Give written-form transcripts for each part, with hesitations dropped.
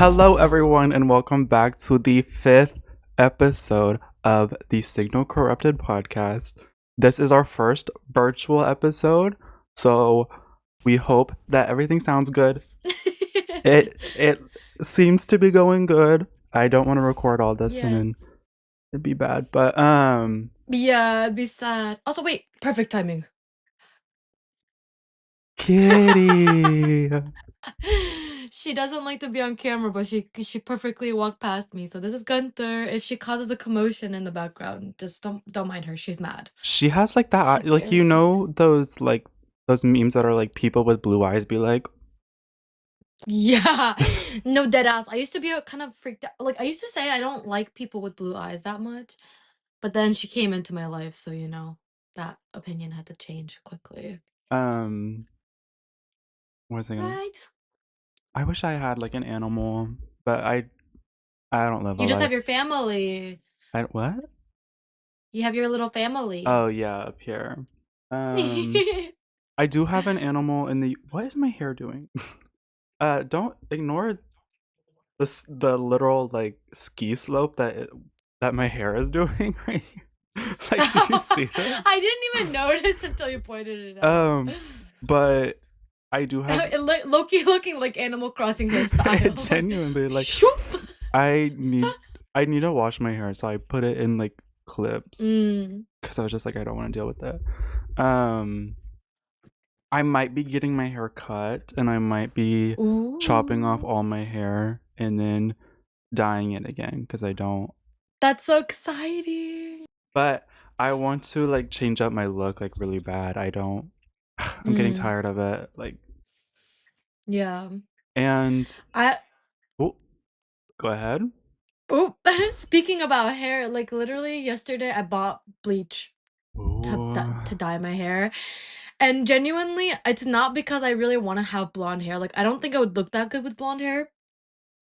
Hello, everyone, and welcome back to the fifth episode of the Signal Corrupted podcast. This is our first virtual episode, so we hope that everything sounds good. It seems to be going good. I don't want to record all this and then it'd be bad, but Yeah, it'd be sad. Also, wait, perfect timing. Kitty. She doesn't like to be on camera, but she perfectly walked past me. So this is Gunther. If she causes a commotion in the background, just don't mind her. She's mad. She has like that, She's like irritated. those memes that are like people with blue eyes be like, Yeah, no, dead ass. I used to be kind of freaked out. Like I used to say I don't like people with blue eyes that much, but then she came into my life, so that opinion had to change quickly. what was I gonna? Right? I wish I had like an animal, but I don't live a You just life. have your family. I what? You have your little family. Oh yeah, up here. Um, I do have an animal in the. What is my hair doing? Don't ignore the literal like ski slope that my hair is doing right here. Like, do you see this? I didn't even notice until you pointed it out. But I do have Loki looking like Animal Crossing hairstyle. genuinely like Shoop. I need to wash my hair, so I put it in like clips because I was just like I don't want to deal with that. I might be getting my hair cut, and I might be chopping off Ooh. all my hair and then dyeing it again because I don't. That's so exciting. But I want to like change up my look like really bad. I don't. I'm getting tired of it. Like, Yeah. and I oh, go ahead. Oh, speaking about hair, like literally yesterday I bought bleach Ooh. to dye my hair. And genuinely, it's not because I really want to have blonde hair. Like I don't think I would look that good with blonde hair.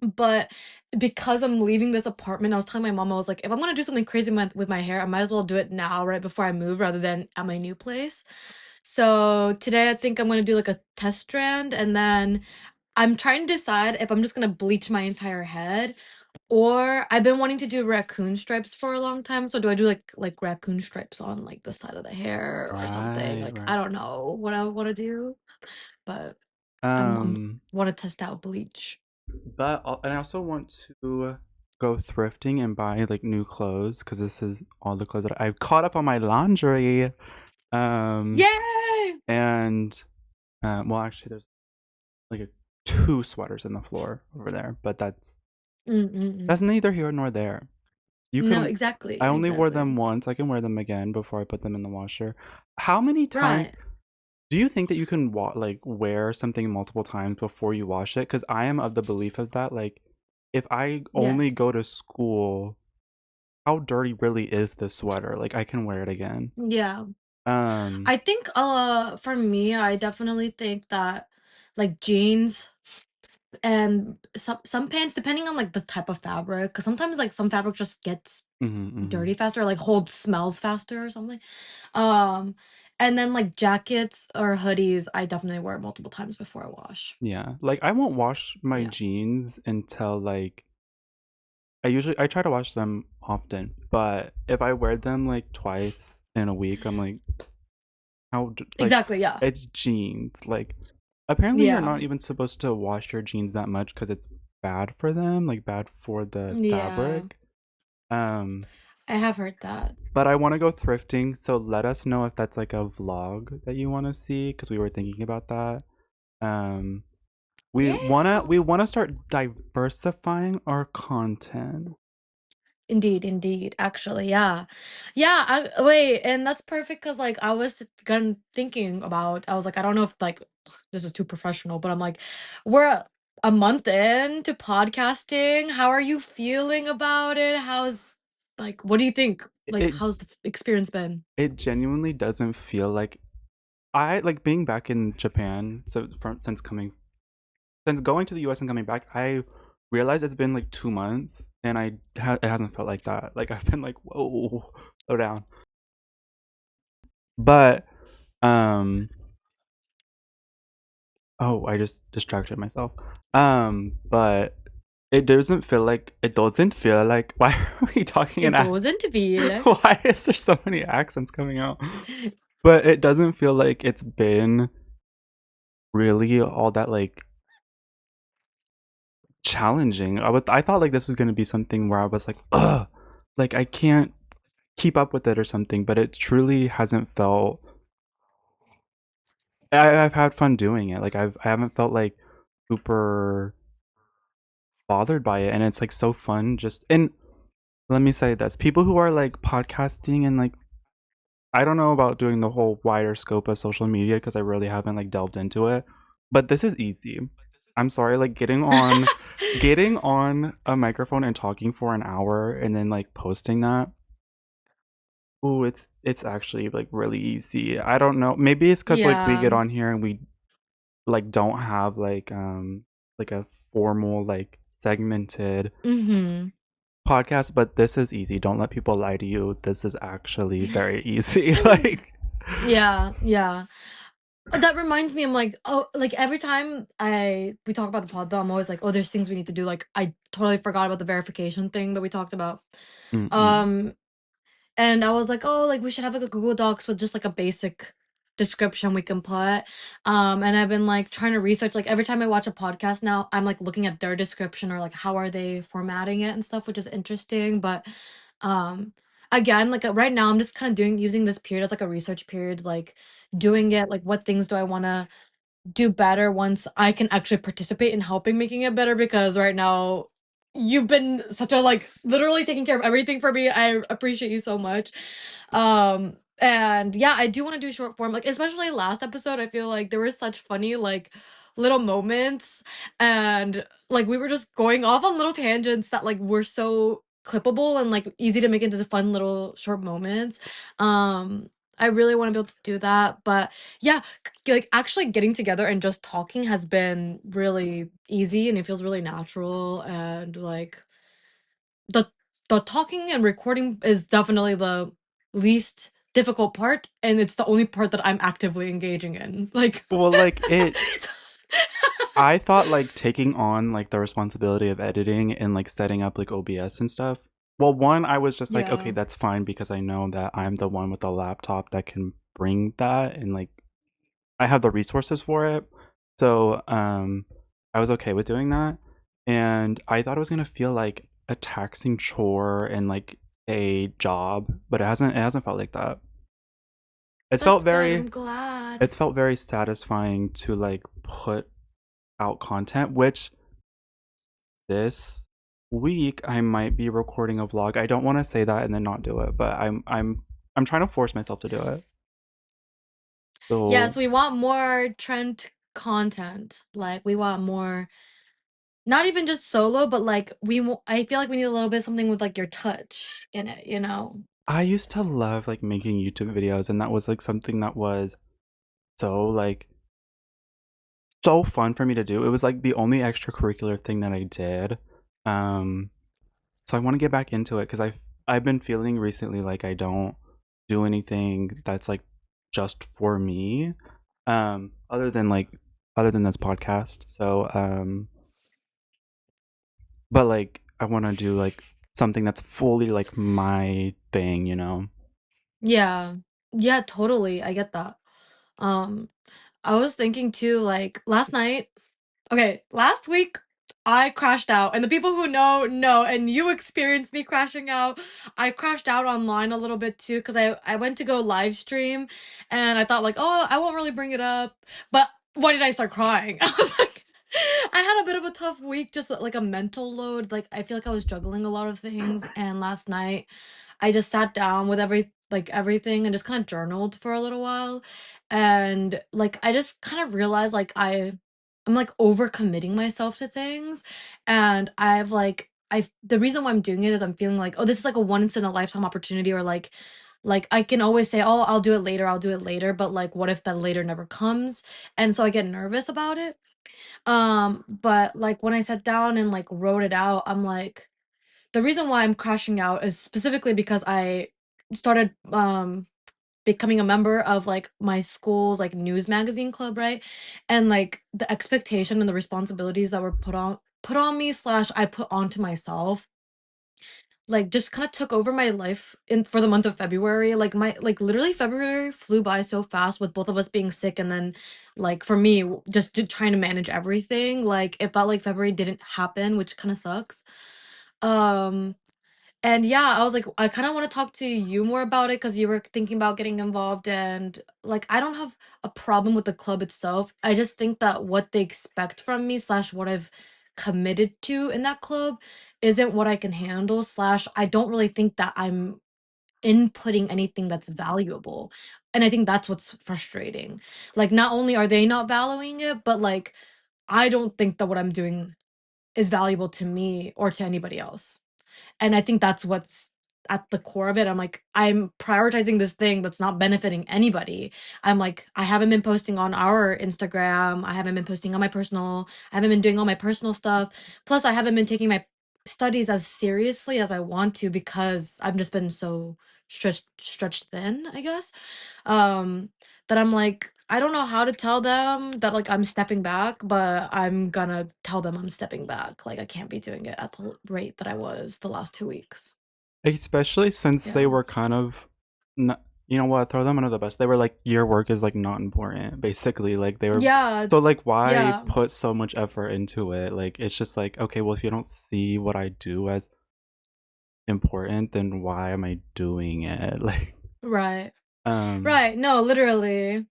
But because I'm leaving this apartment, I was telling my mom, I was like, if I'm gonna do something crazy with my hair, I might as well do it now, right before I move, rather than at my new place. So today I think I'm gonna do like a test strand, and then I'm trying to decide if I'm just gonna bleach my entire head, or I've been wanting to do raccoon stripes for a long time. So do I do like raccoon stripes on like the side of the hair or something? Like Right. I don't know what I want to do, but I'm Um, want to test out bleach. and I also want to go thrifting and buy like new clothes because this is all the clothes that I've caught up on my laundry. Yay! And well, actually, there's like two sweaters in the floor over there, but that's neither here nor there. You No, can. exactly, I only wore them exactly. once. I can wear them again before I put them in the washer. How many times Right. do you think that you can like wear something multiple times before you wash it? Because I am of the belief of that. Like, if I only Yes. go to school, how dirty really is this sweater? Like, I can wear it again. Yeah. Um, I think for me, I definitely think that like jeans and some pants, depending on like the type of fabric, because sometimes like some fabric just gets dirty faster, or like holds smells faster or something. Um, and then like jackets or hoodies, I definitely wear multiple times before I wash. yeah. Like, I won't wash my Yeah. jeans until like I try to wash them often, but if I wear them like twice in a week, I'm like, like Exactly. Yeah. it's jeans. Like apparently you're Yeah. not even supposed to wash your jeans that much because it's bad for them, like bad for the Yeah. fabric. Um, I have heard that. but I want to go thrifting, so let us know if that's like a vlog that you want to see because we were thinking about that. Um, Yeah. we wanna start diversifying our content. Indeed, indeed. Actually, yeah. Yeah, wait, and that's perfect because like I was gonna thinking about, I was like, I don't know if like this is too professional, but I'm like, we're a month into podcasting. How are you feeling about it? What do you think? Like, It how's the experience been? it genuinely doesn't feel like I like being back in Japan. So since going to the US and coming back, I realized it's been like 2 months, and it hasn't felt like that. Like I've been like, whoa, slow down. But um, oh, I just distracted myself. But it doesn't feel like why are we talking in It doesn't feel like. why is there so many accents coming out? But it doesn't feel like it's been really all that like challenging. I thought like this was gonna be something where I was like, ugh, like I can't keep up with it or something, but it truly hasn't felt. I've had fun doing it. Like I haven't felt like super bothered by it, and it's like so fun. Just and let me say this: people who are like podcasting and like I don't know about doing the whole wider scope of social media because I really haven't like delved into it, but this is easy. I'm sorry, like getting on a microphone and talking for an hour and then like posting that. Ooh, it's actually like really easy. I don't know. Maybe it's because like we Yeah. get on here and we like don't have like a formal like segmented Mm-hmm. podcast, but this is easy. Don't let people lie to you. This is actually very easy. Like Yeah, yeah. That reminds me, I'm like, oh, like every time we talk about the pod though, I'm always like, oh, there's things we need to do. Like I totally forgot about the verification thing that we talked about. mm-mm. Um, And I was like, "Oh, like, we should have, like, a Google Docs with just, like, a basic description we can put." And I've been, like, trying to research like, every time I watch a podcast now, I'm, like, looking at their description or, like, how are they formatting it and stuff, which is interesting, but, um, again, like, right now, I'm just kinda doing using this period as, like, a research period, like, doing it, like, what things do I wanna do better once I can actually participate in helping making it better because right now you've been such a like literally taking care of everything for me. I appreciate you so much. And yeah, I do want to do short form, like especially last episode. I feel like there were such funny like little moments and like we were just going off on little tangents that like were so clippable and like easy to make into fun little short moments. I really want to be able to do that, but yeah, like actually getting together and just talking has been really easy and it feels really natural and like the the talking and recording is definitely the least difficult part and it's the only part that I'm actively engaging in. Like Well, like it so- I thought like taking on like the responsibility of editing and like setting up like OBS and stuff. Well, one, I was just like, okay, yeah. that's fine because I know that I'm the one with the laptop that can bring that and like I have the resources for it. So, I was okay with doing that. And I thought it was gonna feel like a taxing chore and like a job, but it hasn't felt like that. It's felt That's good. very I'm glad. it's felt very satisfying to like put out content, which this week I might be recording a vlog. I don't want to say that and then not do it, but I'm trying to force myself to do it. Yes, So we want more Trent content. Like we want more not even just solo, but like I feel like we need a little bit something with like your touch in it, you know? I used to love like making YouTube videos, and that was like something that was so like so fun for me to do. It was like the only extracurricular thing that I did. Um, so I want to get back into it because I've been feeling recently like I don't do anything that's like just for me. Other than this podcast. So but like I want to do like something that's fully like my thing, you know. Yeah. Yeah, totally. I get that. Um, I was thinking too, like last night, okay, last week I crashed out, and the people who know, and you experienced me crashing out. I crashed out online a little bit too because I went to go live stream, and I thought like, oh, I won't really bring it up, but why did I start crying? I was like, I had a bit of a tough week, just like a mental load. Like I feel like I was juggling a lot of things, and last night I just sat down with everything and just kind of journaled for a little while, and like I just kind of realized like I'm like overcommitting myself to things and I've the reason why I'm doing it is I'm feeling like, oh, this is like a once in a lifetime opportunity or like I can always say, oh, I'll do it later, but like what if that later never comes? And so I get nervous about it. But like when I sat down and like wrote it out, I'm like the reason why I'm crashing out is specifically because I started becoming a member of like my school's like news magazine club, right? And like the expectation and the responsibilities that were put on put on me slash I put onto myself, like, just kinda took over my life in for the month of February. Like, literally February flew by so fast with both of us being sick, and then, like, for me, just trying to manage everything, like, it felt like February didn't happen, which kinda sucks. Um and yeah, I was like, I kind of want to talk to you more about it because you were thinking about getting involved. And like, I don't have a problem with the club itself. I just think that what they expect from me, slash, what I've committed to in that club isn't what I can handle, slash, I don't really think that I'm inputting anything that's valuable. And I think that's what's frustrating. Like, not only are they not valuing it, but like, I don't think that what I'm doing is valuable to me or to anybody else. And I think that's what's at the core of it. I'm like, I'm prioritizing this thing that's not benefiting anybody. I'm like, I haven't been posting on our Instagram. I haven't been posting on my personal. I haven't been doing all my personal stuff. Plus, I haven't been taking my studies as seriously as I want to because I've just been so stretched thin, I guess. Um, that I'm like, I don't know how to tell them that like I'm stepping back, but I'm gonna tell them I'm stepping back. Like I can't be doing it at the rate that I was the last 2 weeks. Especially since they Yeah. were kind of, not, you know what? Throw them under the bus. They were like, your work is like not important, basically. Like they were. Yeah. So like, why Yeah. put so much effort into it? Like it's just like, okay, well, if you don't see what I do as important, then why am I doing it? Like, Right. um, Right. No, literally.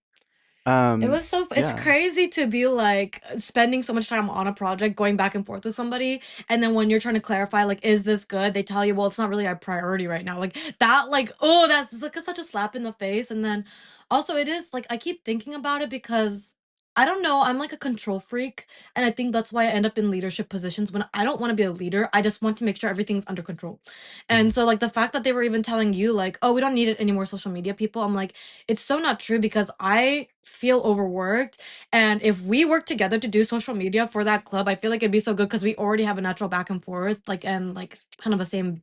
It was so it's yeah. crazy to be, like, spending so much time on a project, going back and forth with somebody, and then when you're trying to clarify, like, "Is this good?" They tell you, "Well, it's not really our priority right now." Like, that, like, oh, that's, like, such a slap in the face, and then also it is, like, I keep thinking about it because I don't know, I'm, like, a control freak, and I think that's why I end up in leadership positions when I don't wanna be a leader, I just want to make sure everything's under control. Mhm. And so, like, the fact that they were even telling you, like, "Oh, we don't need it any more social media people," I'm like, it's so not true because I feel overworked. And if we work together to do social media for that club, I feel like it'd be so good because we already have a natural back and forth, like, and like kind of the same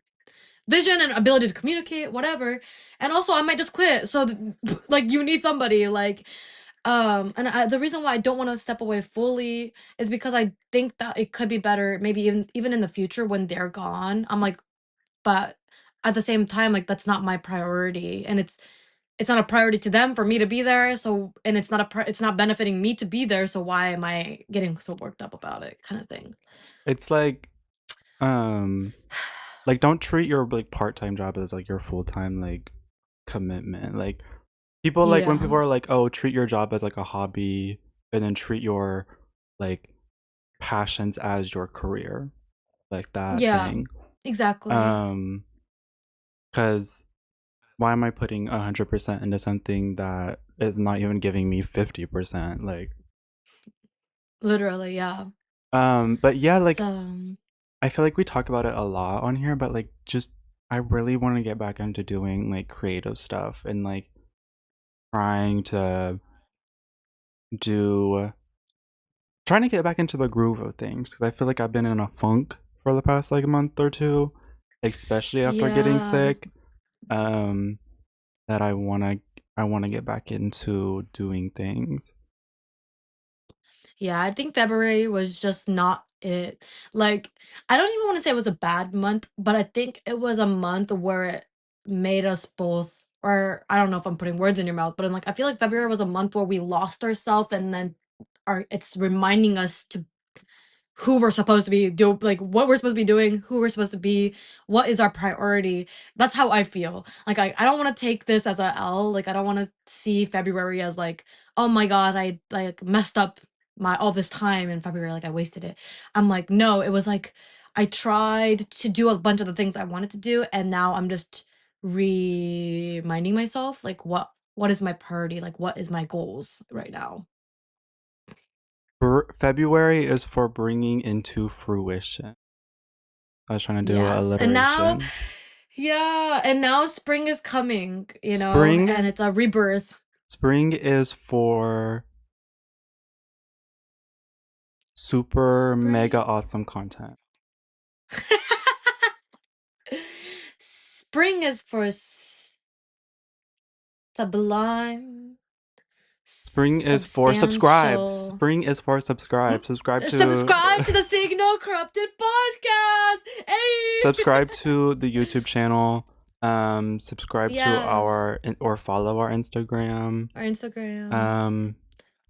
vision and ability to communicate, whatever. And also, I might just quit. So, like, you need somebody, like, and the reason why I don't want to step away fully is because I think that it could be better, maybe even in the future when they're gone. I'm like, but at the same time, like, that's not my priority, and it's not a priority to them for me to be there, so and it's not benefiting me to be there, so why am I getting so worked up about it kinda thing. It's um, like don't treat your like part time job as like your full time like commitment. Like people like when Yeah. people are like, oh, treat your job as like a hobby, and then treat your like passions as your career, like that Yeah. thing. Exactly. Um, because why am I putting 100% into something that is not even giving me 50%? Like, Literally, yeah. but yeah, like So I feel like we talk about it a lot on here, but like just I really want to get back into doing like creative stuff and like trying to do trying to get back into the groove of things because I feel like I've been in a funk for the past like month or two, especially after getting yeah. sick. Um, that I want to get back into doing things. Yeah, I think February was just not it. Like, I don't even wanna say it was a bad month, but I think it was a month where it made us both or I don't know if I'm putting words in your mouth, but I'm like, I feel like February was a month where we lost ourselves and then it's reminding us to who we're supposed to be do like what we're supposed to be doing, who we're supposed to be, what is our priority. That's how I feel. Like I don't want to take this as a L. Like I don't want to see February as like, oh my God, I like messed up my all this time in February, like I wasted it. I'm like, no, it was like I tried to do a bunch of the things I wanted to do, and now I'm just reminding myself like what is my priority, like what is my goals right now. February is for bringing into fruition. I was trying to do Yes. And now alliteration. yeah, and now spring is coming, and Spring it's a rebirth. spring is for super mega Spring. awesome content. Spring is for sublime, Spring is for subscribe. substantial. Spring is for subscribe. Subscribe to Subscribe to the Signal Corrupted podcast. Hey! subscribe to the YouTube channel. Subscribe to Yes. our or follow our Instagram. Our Instagram.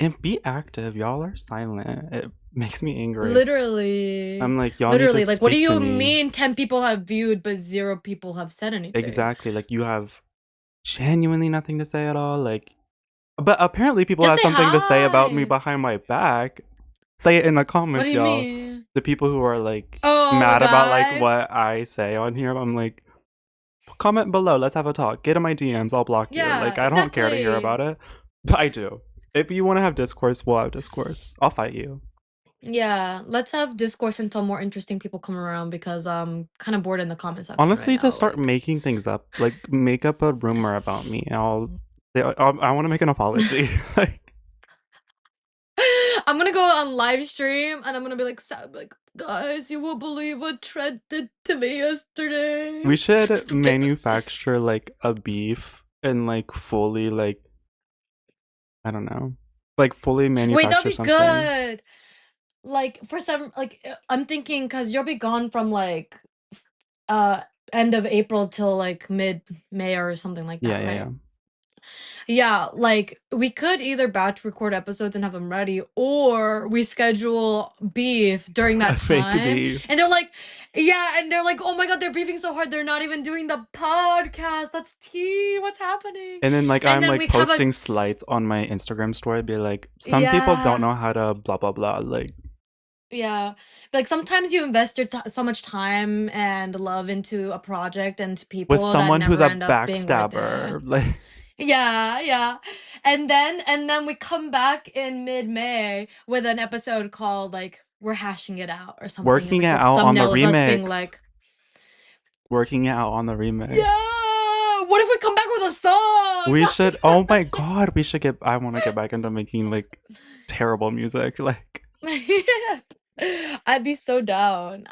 And be active. Y'all are silent. It makes me angry. Literally. I'm like, y'all Literally, need to like, what do speak to you me. mean 10 people have viewed but 0 people have said anything? Exactly. Like, you have genuinely nothing to say at all. Like, but apparently people Just have say something to say about me hi. behind my back. Say it in the What comments, do you y'all. mean? The people who are like Oh, mad about like God. what I say on here, I'm like, comment below. Let's have a talk. Get in my DMs. I'll block you. Yeah, Like, I don't care to hear exactly. about it, but I do. If you want to have discourse, we'll have discourse. I'll fight you. Yeah, let's have discourse until more interesting people come around because I'm kind of bored in the comment section Honestly, right now. just start making things up. Like, make up a rumor about me. I want to make an apology. Like, I'm gonna go on live stream and I'm gonna be like, guys, you won't believe what Trent did to me yesterday. we should manufacture like a beef and like fully like, I don't know, like fully manufacture Wait, that'd be something. good. Like for some, like I'm thinking because you'll be gone from like end of April till like mid-May or something like that, right? Yeah, like we could either batch record episodes and have them ready, or we schedule beef during that Fake time. beef. And they're like, yeah, and they're like, oh my God, they're beefing so hard, they're not even doing the podcast. That's tea. What's happening? And then like And I'm then like we have posting slides on my Instagram story, be like, some people don't know how to blah blah blah. Like, yeah, like sometimes you invest your so much time and love into a project and to people with someone that who's never a end up being worth it. backstabber. Like, Yeah. And then we come back in mid-May with an episode called like We're Hashing It Out or something. working and, it like, out on the thumbnail is us being remix. like, Working it out on the remix. yeah, what if we come back with a song? We should. Oh my God, we should get. I want to get back into making like terrible music. Like, I'd be so down.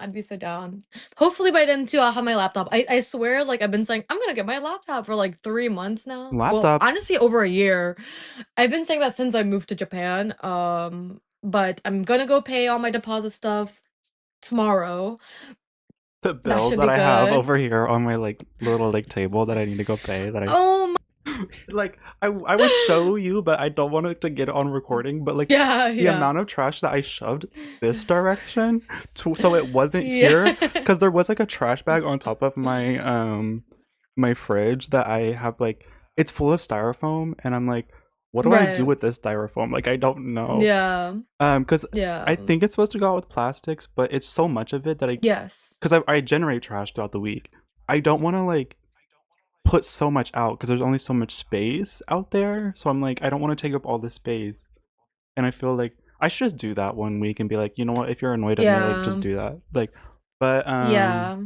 Hopefully by then too, I'll have my laptop. I swear, like I've been saying, I'm gonna get my laptop for like 3 months now. laptop. Well, honestly, over a year. I've been saying that since I moved to Japan. But I'm gonna go pay all my deposit stuff tomorrow. The bills should that be I have good. over here on my like little like table that I need to go pay. That I Oh like. I would show you, but I don't want it to get on recording. But like, yeah, the amount of trash that I shoved this direction so it wasn't here, because there was like a trash bag on top of my my fridge that I have, like, it's full of styrofoam, and I'm like, what do I do with this styrofoam? Like, I don't know. Yeah. Because I think it's supposed to go out with plastics, but it's so much of it that because I generate trash throughout the week. I don't want to like put so much out because there's only so much space out there. So I'm like, I don't want to take up all this space, and I feel like I should just do that one week and be like, you know what? If you're annoyed at me, like, just do that. Like, but yeah.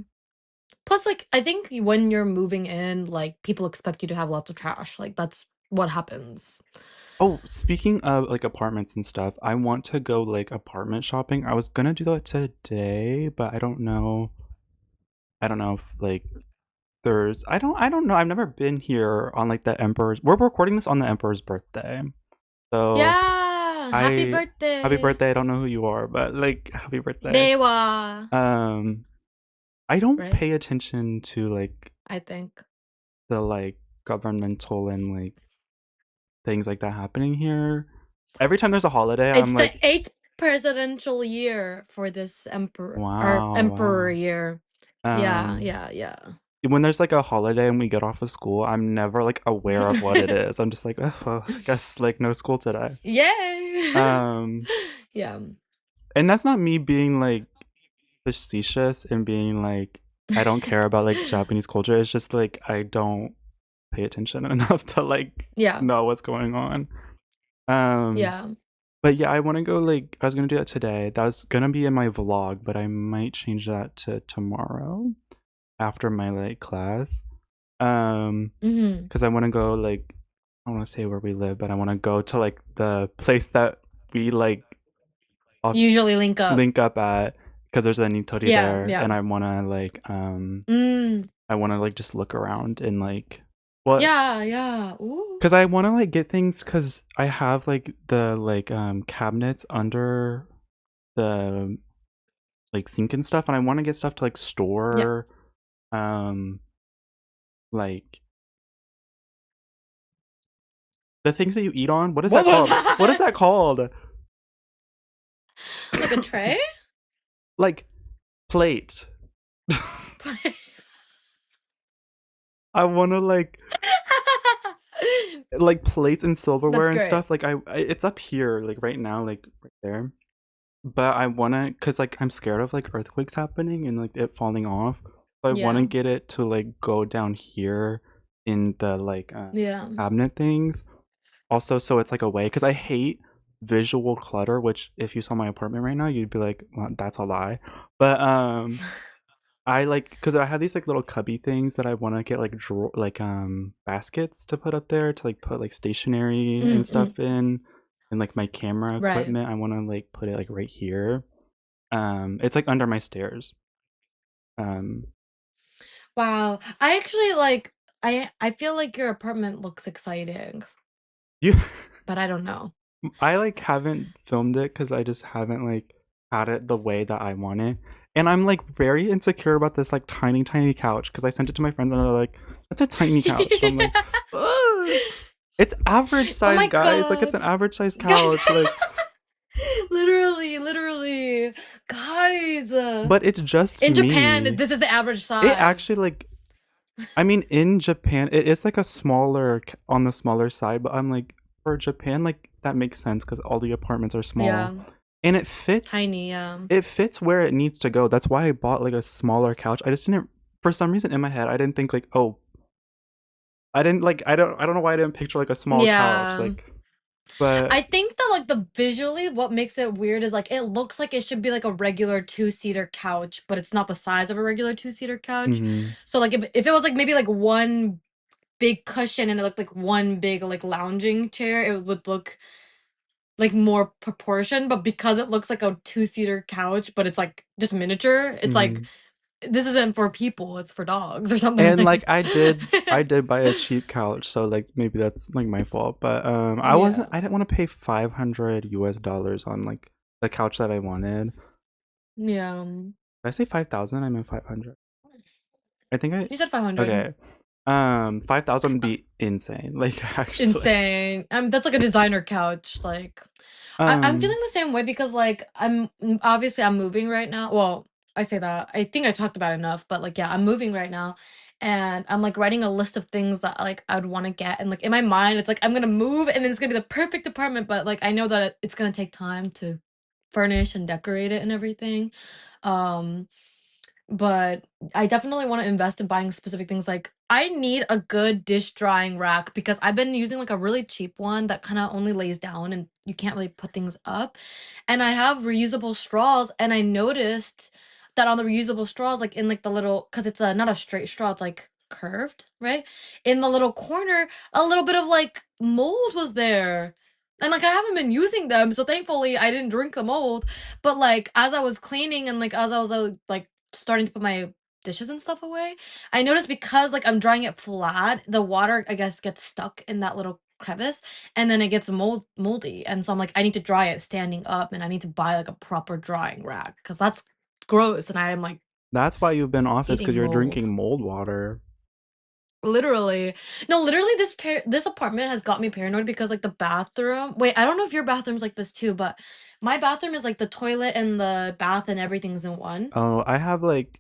Plus, like, I think when you're moving in, like, people expect you to have lots of trash. Like, that's what happens. Oh, speaking of like apartments and stuff, I want to go like apartment shopping. I was gonna do that today, but I don't know. I don't know if like there's I don't know. I've never been here on like the Emperor's. We're recording this on the Emperor's birthday. So yeah, happy birthday. Happy birthday. I don't know who you are, but like happy birthday. Dewa. I don't pay attention to like, I think, the like governmental and like things like that happening here. Every time there's a holiday, it's I'm the like, 8th presidential year for this emperor. wow, emperor year. Yeah. When there's like a holiday and we get off of school, I'm never like aware of what it is. I'm just like, oh, well, I guess like no school today. Yay. Yeah. And that's not me being like facetious and being like, I don't care about like Japanese culture. It's just like I don't pay attention enough to like know what's going on. But yeah, I want to go, like, I was gonna do that today. That was gonna be in my vlog, but I might change that to tomorrow after my like class. Because I want to go, like, I don't want to say where we live, but I want to go to like the place that we like usually link up at, because there's a Nitori there, and I want to like I want to like just look around and like What? Yeah. Ooh. Because I want to like get things because I have like the like cabinets under the like sink and stuff, and I want to get stuff to like Yeah. store um like the things that you eat on. What is What that was called? What is that? that called? Like a tray? Like plate. I want to like plates and silverware That's and great. stuff. Like it's up here, like right now, like right there. But I wanna, cause like I'm scared of like earthquakes happening and like it falling off. So I wanna Yeah. get it to like go down here in the like Yeah. cabinet things. Also, so it's like a way, cause I hate visual clutter. Which if you saw my apartment right now, you'd be like, well, that's a lie. But I like because I have these like little cubby things that I want to get like drawer like baskets to put up there to like put like stationery and Mm-mm. stuff in, and like my camera Right. equipment. I want to like put it like right here. It's like under my stairs. Um, Wow. I actually like I feel like your apartment looks exciting, you, but I don't know. I like haven't filmed it because I just haven't like had it the way that I want it, and I'm like very insecure about this like tiny couch because I sent it to my friends and they're like, "That's a tiny couch." So I'm like, ugh. It's average Oh size, my guys. Like it's God. an average size Guys. couch. Like, Literally. Guys. but it's just In Japan, me. this is the average It actually size. like, I mean, in Japan, it is like a smaller on the smaller side. But I'm like, for Japan, like that makes sense because all the apartments are small, Yeah. and it fits. Tiny, It fits where it needs to go. That's why I bought like a smaller couch. I just didn't, for some reason in my head, I didn't think like, oh, I didn't like, I don't know why I didn't picture like a small couch. Yeah. Like, but I think that like the visually what makes it weird is like it looks like it should be like a regular two-seater couch, but it's not the size of a regular two-seater couch. mm-hmm, So like if it was like maybe like one big cushion and it looked like one big like lounging chair, it would look like more proportion, but because it looks like a two-seater couch, but it's like just miniature, it's like mm-hmm. this isn't for people, it's for dogs or something And like like I did buy a cheap couch, so like maybe that's like my fault. But yeah. I didn't want to pay $500 on like the couch that I wanted. Yeah. Did I say 5,000? I meant 500. I think I You said 500. okay. 5,000 would be insane. Like actually. Insane. That's like a designer couch. Like, I'm Um feeling the same way because like obviously I'm moving right now. Well, I say that. I think I talked about it enough, but like yeah, I'm moving right now, and I'm like writing a list of things that like I'd want to get, and like in my mind, it's like I'm gonna move, and then it's gonna be the perfect apartment, but like I know that it's gonna take time to furnish and decorate it and everything. Um, but I definitely want to invest in buying specific things. Like, I need a good dish drying rack because I've been using like a really cheap one that kind of only lays down and you can't really put things up. And I have reusable straws, and I noticed that on the reusable straws, like in like the little, because it's not a straight straw, it's like curved, right? In the little corner, a little bit of like mold was there. And like I haven't been using them, so thankfully I didn't drink the mold. But like as I was cleaning and like as I was like starting to put my dishes and stuff away, I noticed because like I'm drying it flat, the water I guess gets stuck in that little crevice and then it gets moldy. And so I'm like, I need to dry it standing up and I need to buy like a proper drying rack because that's gross and I am like that's why you've been off is because eating you're mold. drinking mold water. Literally. No, literally this apartment has got me paranoid because like the bathroom. Wait, I don't know if your bathroom's like this too, but my bathroom is like the toilet and the bath and everything's in one. Oh, I have like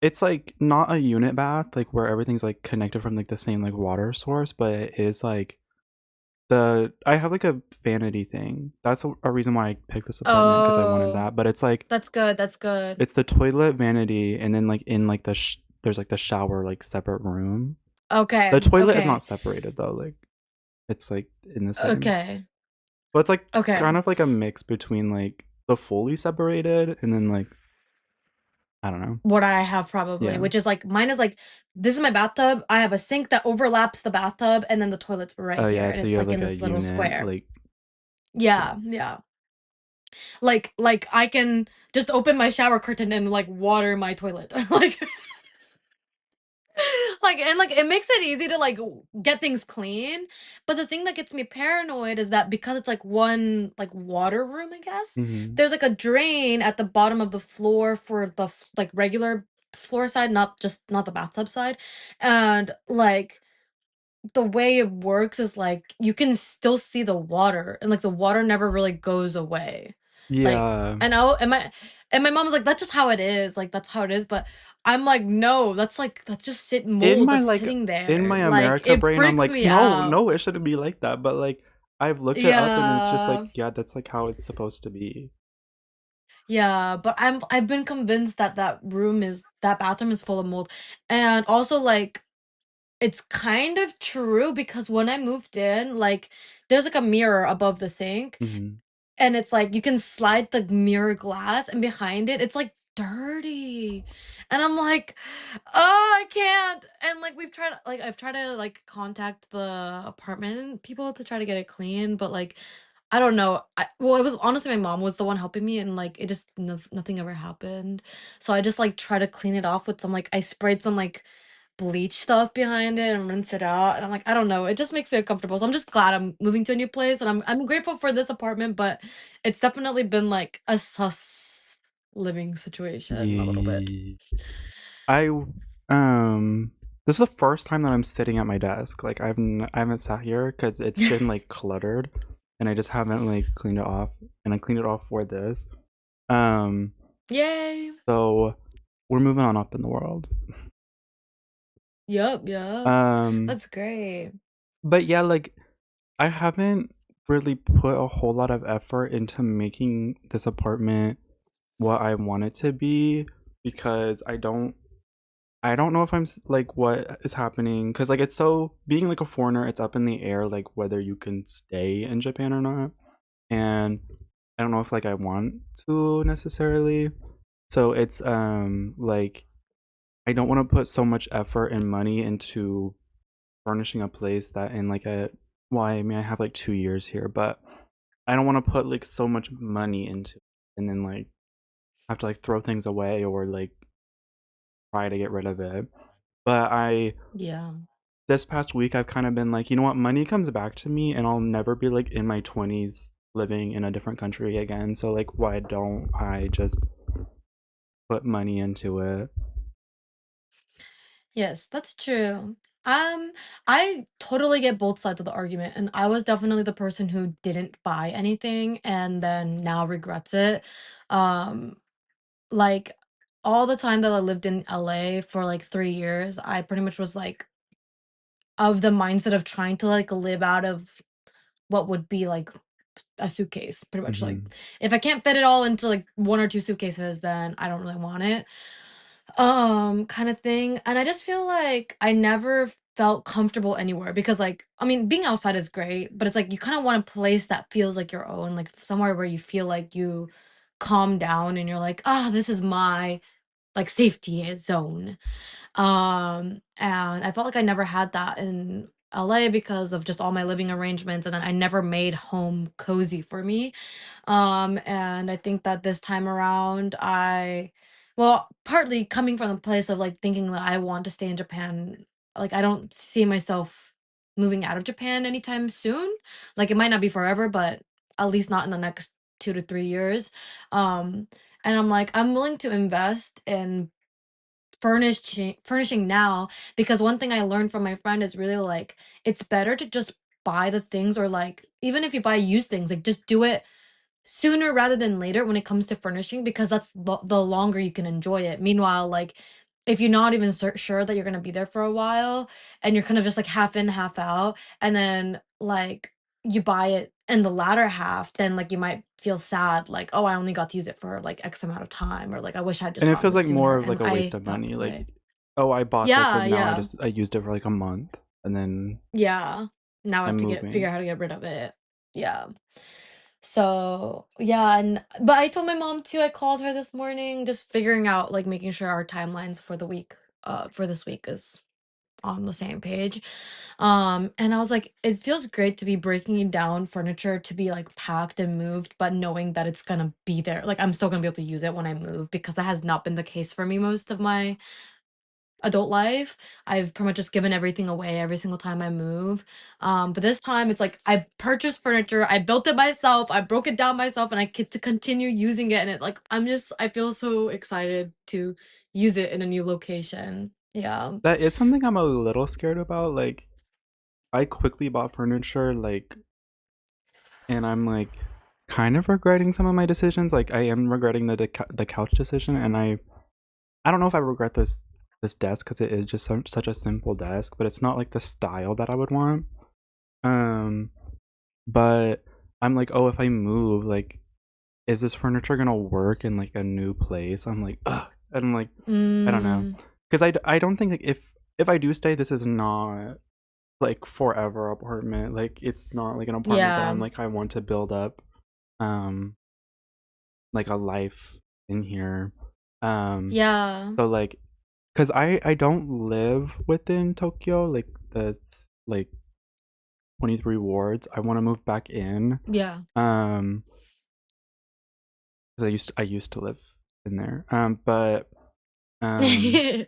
it's like not a unit bath, like where everything's like connected from like the same like water source, but it is like the I have like a vanity thing. That's a reason why I picked this apartment because I wanted Oh, that. But it's like that's good. That's good. it's the toilet vanity, and then like in like there's like the shower like separate room. The Okay. toilet is not Okay. separated though. Like it's like in the same. Okay. But it's like Okay. kind of like a mix between like the fully separated and then like I don't know. What I have probably, Yeah. which is like mine is like this is my bathtub. I have a sink that overlaps the bathtub and then the toilet's right Oh here yeah. and So it's you have like in like a this little unit square. like yeah. Yeah, yeah. Like I can just open my shower curtain and like water my toilet. Like Like, and like it makes it easy to like get things clean. But the thing that gets me paranoid is that because it's like one like water room, I guess, Hmm. there's like a drain at the bottom of the floor for the like regular floor side, not the bathtub side. And like the way it works is like you can still see the water and like the water never really goes away. Like Yeah. and I and my mom was like, that's just how it is. Like that's how it is. But I'm like, no, that's just In mold my that's like sitting in there. my Like America it brain, I'm freaks like, me no, out. no, it shouldn't be like that. But like I've looked it up and it's just like, Yeah. yeah, that's like how it's supposed to be. Yeah, but I've been convinced that that bathroom is full of mold. And also like it's kind of true because when I moved in, like there's like a mirror above the sink. Hmm. And it's like you can slide the mirror glass and behind it, it's like dirty. And I'm like, oh, I can't. And like I've tried to like contact the apartment people to try to get it clean, but like I don't know. Well, it was honestly my mom was the one helping me, and like it just nothing ever happened. So I just like try to clean it off with some like I sprayed some like bleach stuff behind it and rinse it out. And I'm like, I don't know. It just makes me uncomfortable. So I'm just glad I'm moving to a new place, and I'm grateful for this apartment, but it's definitely been like a sus living situation a little bit. Yeah. I this is the first time that I'm sitting at my desk. Like I haven't sat here because it's been like cluttered, and I just haven't like cleaned it off. And I cleaned it off for this. Um, Yay. so we're moving on up in the world. Yup, yup. Um, That's great. but yeah, like I haven't really put a whole lot of effort into making this apartment what I want it to be because I don't know if like what is happening because like it's so being like a foreigner, it's up in the air like whether you can stay in Japan or not, and I don't know if like I want to necessarily. So it's like I don't want to put so much effort and money into furnishing a place that in like a well, I mean I have like 2 years here, but I don't want to put like so much money into it and then like have to like throw things away or like try to get rid of it. But I Yeah. this past week I've kind of been like, you know what, money comes back to me and I'll never be like in my 20s living in a different country again. So like why don't I just put money into it? Yes, that's true. Um, I totally get both sides of the argument, and I was definitely the person who didn't buy anything and then now regrets it. Um, like all the time that I lived in LA for like 3 years, I pretty much was like of the mindset of trying to like live out of what would be like a suitcase, pretty much like Hmm. if I can't fit it all into like one or two suitcases, then I don't really want it. Kind of thing. And I just feel like I never felt comfortable anywhere because like I mean being outside is great, but it's like you kind of want a place that feels like your own, like somewhere where you feel like you calm down and you're like, ah, this is my like safety zone. And I felt like I never had that in LA because of just all my living arrangements, and then I never made home cozy for me. And I think that this time around, well, partly coming from the place of like thinking that I want to stay in Japan, like I don't see myself moving out of Japan anytime soon. Like it might not be forever, but at least not in the next 2 to 3 years. Um, and I'm like, I'm willing to invest in furnishing now because one thing I learned from my friend is really like it's better to just buy the things or like even if you buy used things, like just do it sooner rather than later when it comes to furnishing because that's the longer you can enjoy it. Meanwhile, like if you're not even sure that you're going to be there for a while and you're kind of just like half in, half out, and then like you buy it in the latter half, then like you might feel sad, like, oh, I only got to use it for like X amount of time, or like I wish I'd And just it gotten feels this like more sooner. of like And a waste I of thought money. that Like, way. oh, I bought this Yeah, and now yeah, I used it for like a month and then yeah. Now I have I'm to figure moving. out how to get rid of it. Yeah. So, yeah, and but I told my mom too. I called her this morning, just figuring out like making sure our timelines for the week, for this week is on the same page. And I was like, it feels great to be breaking down furniture to be like packed and moved, but knowing that it's gonna be there. Like I'm still gonna be able to use it when I move because that has not been the case for me most of my adult life, I've pretty much just given everything away every single time I move. But this time it's like I purchased furniture, I built it myself, I broke it down myself, and I get to continue using it. And it like I feel so excited to use it in a new location. Yeah. That is something I'm a little scared about. Like, I quickly bought furniture, like, and I'm like kind of regretting some of my decisions. Like, I am regretting the couch decision, and I don't know if I regret this desk because it is just such a simple desk, but it's not like the style that I would want. Um, but I'm like, oh, if I move, like, is this furniture gonna work in like a new place? I'm like, ugh, and I'm like, I don't know, Mm, because I don't think like if I do stay, this is not like forever apartment. Like, it's not like an apartment that yeah. I'm like I want to build up, um, like a life in here. Um, Yeah. so like, cause I don't live within Tokyo, like like 23 wards. I want to move back in. Yeah. Um, because I used to live in there. But um,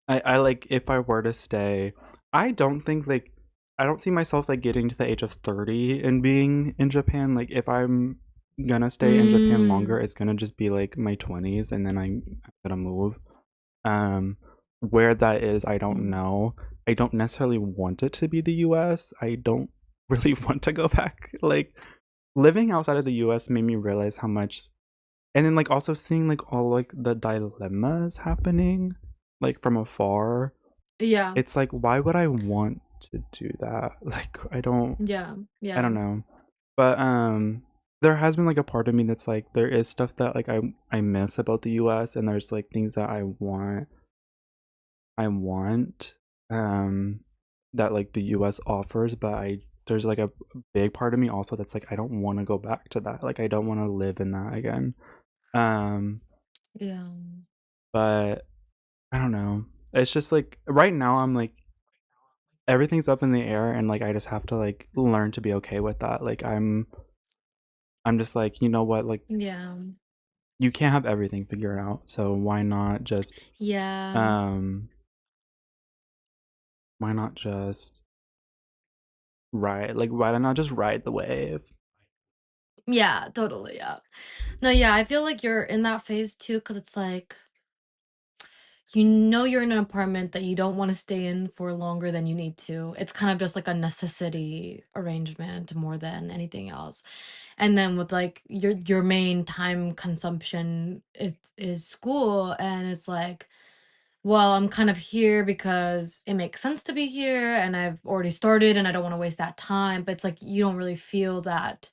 I like if I were to stay, I don't think like I don't see myself like getting to the age of 30 and being in Japan. Like if I'm gonna stay in Japan longer, Mm, it's gonna just be like my 20s and then I'm gonna move. Um, where that is, I don't mm. know. I don't necessarily want it to be the US. I don't really want to go back. Like living outside of the US made me realize how much, and then like also seeing like all like the dilemmas happening like from afar. Yeah. It's like why would I want to do that? Like Yeah. I Yeah. don't know. But there has been like a part of me that's like there is stuff that like I miss about the US, and there's like things that I want um that like the US offers, but I there's like a big part of me also that's like I don't want to go back to that. Like I don't want to live in that again. Um Yeah. but I don't know. It's just like right now I'm like everything's up in the air, and like I just have to like learn to be okay with that. Like I'm just like, you know what? Like Yeah. you can't have everything figured out. So Yeah. um why not just ride like why not just ride the wave? Yeah, totally, yeah. No, yeah, I feel like you're in that phase too, because it's like, you know you're in an apartment that you don't wanna stay in for longer than you need to. It's kind of just like a necessity arrangement more than anything else. And then with, like, your main time consumption, it is school, and it's like, well, I'm kind of here because it makes sense to be here and I've already started and I don't want to waste that time. But it's like you don't really feel that,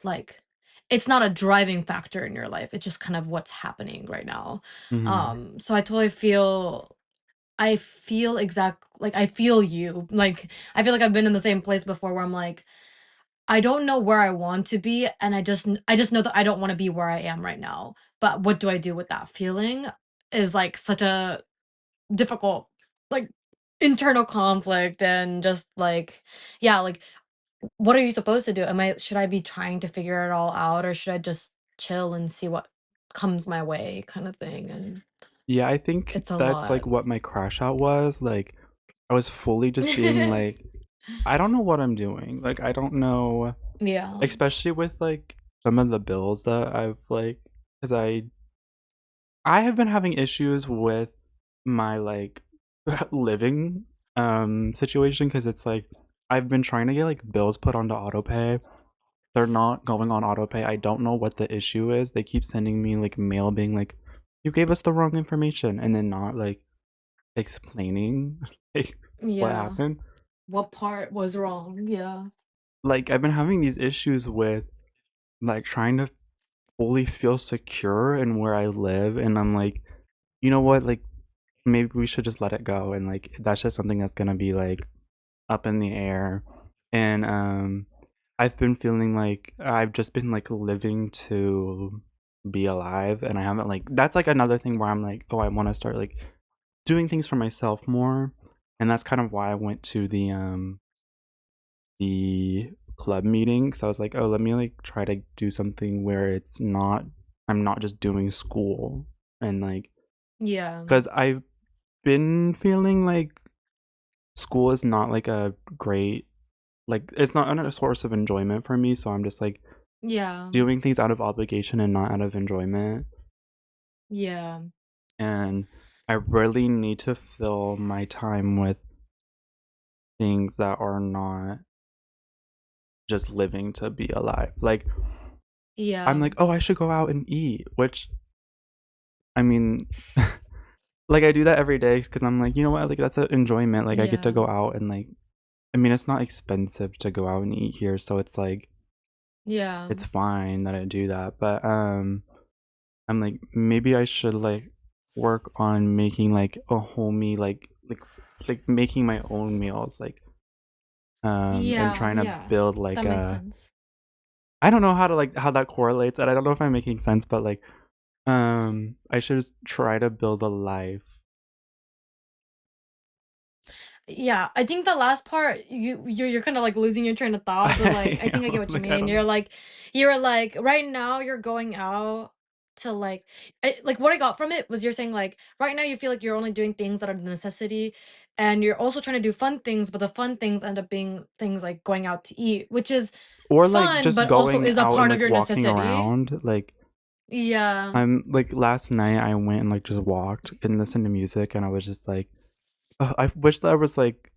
like, it's not a driving factor in your life. It's just kind of what's happening right now. Mhm. So I feel I feel you. Like I feel like I've been in the same place before where I'm like, I don't know where I want to be, and I just know that I don't want to be where I am right now. But what do I do with that feeling is like such a difficult, like, internal conflict. And just like, yeah, like, what are you supposed to do? Should I be trying to figure it all out, or should I just chill and see what comes my way, kind of thing? And Yeah, I think it's a that's lot. like what my crash out was. Like I was fully just being like I don't know what I'm doing. Like I don't know, Yeah. especially with like some of the bills that I've like cuz I have been having issues with my like living situation cuz it's like I've been trying to get like bills put onto autopay. They're not going on autopay. I don't know what the issue is. They keep sending me like mail being like you gave us the wrong information and then not like explaining like what Yeah. happened. What part was wrong? Yeah. Like I've been having these issues with like trying to fully feel secure in where I live, and I'm like, you know what, like maybe we should just let it go, and like that's just something that's gonna be like up in the air. And I've been feeling like I've just been like living to be alive, and I haven't like that's like another thing where I'm like, oh, I want to start like doing things for myself more. And that's kind of why I went to the club meeting. So I was like, oh, let me like try to do something where it's not I'm not just doing school, and like Yeah. because been feeling like school is not like a great, like it's not a source of enjoyment for me, so I'm just like Yeah. doing things out of obligation and not out of enjoyment. Yeah. And I really need to fill my time with things that are not just living to be alive. Like I'm Yeah. like, oh, I should go out and eat, which I mean, like I do that every day because I'm like, you know what, like that's an enjoyment. Like I get to Yeah. go out and like, I mean, it's not expensive to go out and eat here, so it's like Yeah. it's fine that I do that. But I'm like, maybe I should like work on making like a homey like making my own meals, like and Yeah. trying to Yeah. build like That makes a, sense. I don't know how to like how that correlates, and I don't know if I'm making sense, but like I should try to build a life. Yeah, I think the last part you're kind of like losing your train of thought, but like I I think I get am what you like I mean. don't know. You're like right now you're going out to like what I got from it was you're saying like right now you feel like you're only doing things that are a necessity, and you're also trying to do fun things, but the fun things end up being things like going out to eat, which is Or like fun, just but also going is a out and part of like your walking necessity. around. Like Yeah, I'm like last night I went and like just walked and listened to music, and I was just like, I wish there was like,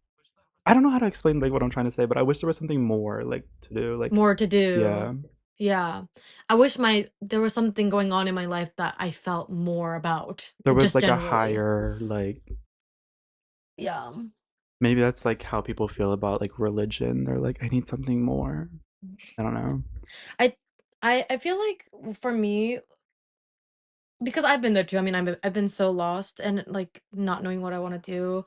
I don't know how to explain like what I'm trying to say, but I wish there was something more like to do. Like more to do. yeah, Yeah. I wish there was something going on in my life that I felt more about, there was just like a generally. higher like, Yeah. maybe that's like how people feel about like religion. They're like, I need something more. I don't know. I I feel like for me, because I've been there too. I mean, I've been so lost and like not knowing what I want to do.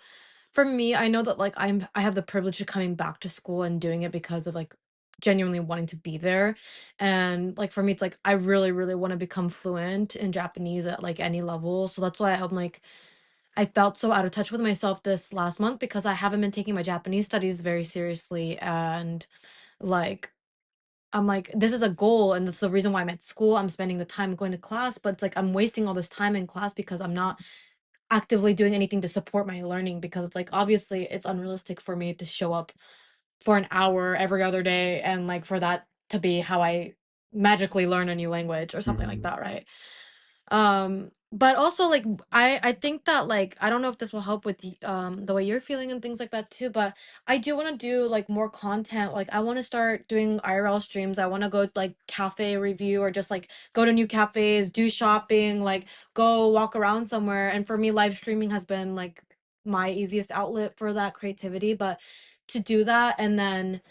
For me, I know that like I have the privilege of coming back to school and doing it because of like genuinely wanting to be there. And like for me it's like I really really want to become fluent in Japanese at like any level. So that's why I'm like I felt so out of touch with myself this last month because I haven't been taking my Japanese studies very seriously. And like, I'm like, this is a goal. And that's the reason why I'm at school. I'm spending the time going to class, but it's like I'm wasting all this time in class because I'm not actively doing anything to support my learning. Because it's like, obviously, it's unrealistic for me to show up for an hour every other day and like for that to be how I magically learn a new language or something like Hmm. that, right? But also like I think that like I don't know if this will help with the way you're feeling and things like that too, but I do want to do like more content. Like I want to start doing IRL streams. I want to go like cafe review or just like go to new cafes, do shopping, like go walk around somewhere. And for me live streaming has been like my easiest outlet for that creativity, but to do that and then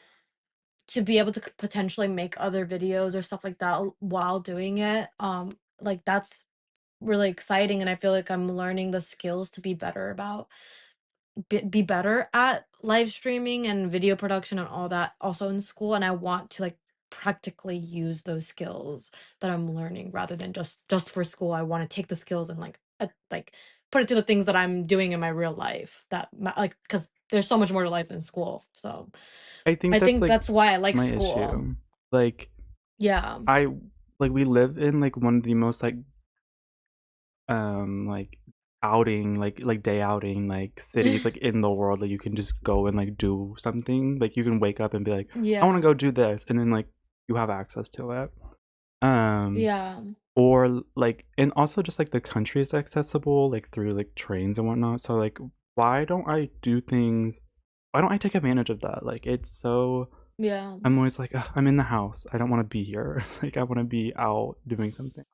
to be able to potentially make other videos or stuff like that while doing it, like that's really exciting, and I feel like I'm learning the skills to be better about be better at live streaming and video production and all that also in school, and I want to like practically use those skills that I'm learning rather than just for school. I want to take the skills and like put it to the things that I'm doing in my real life that like because there's so much more to life than school. So I think I that's think like that's why I like my school. issue. Like Yeah. I like we live in like one of the most like outing like day outing like cities like in the world that you can just go and like do something. Like you can wake up and be like, I want to Yeah. go do this, and then like you have access to it. Um Yeah. or like, and also just like the country is accessible like through like trains and whatnot. So like why don't I do things, why don't I take advantage of that? Like it's so, Yeah. I'm always like, "Ugh, I'm in the house. I don't want to be here." Like I want to be out doing something.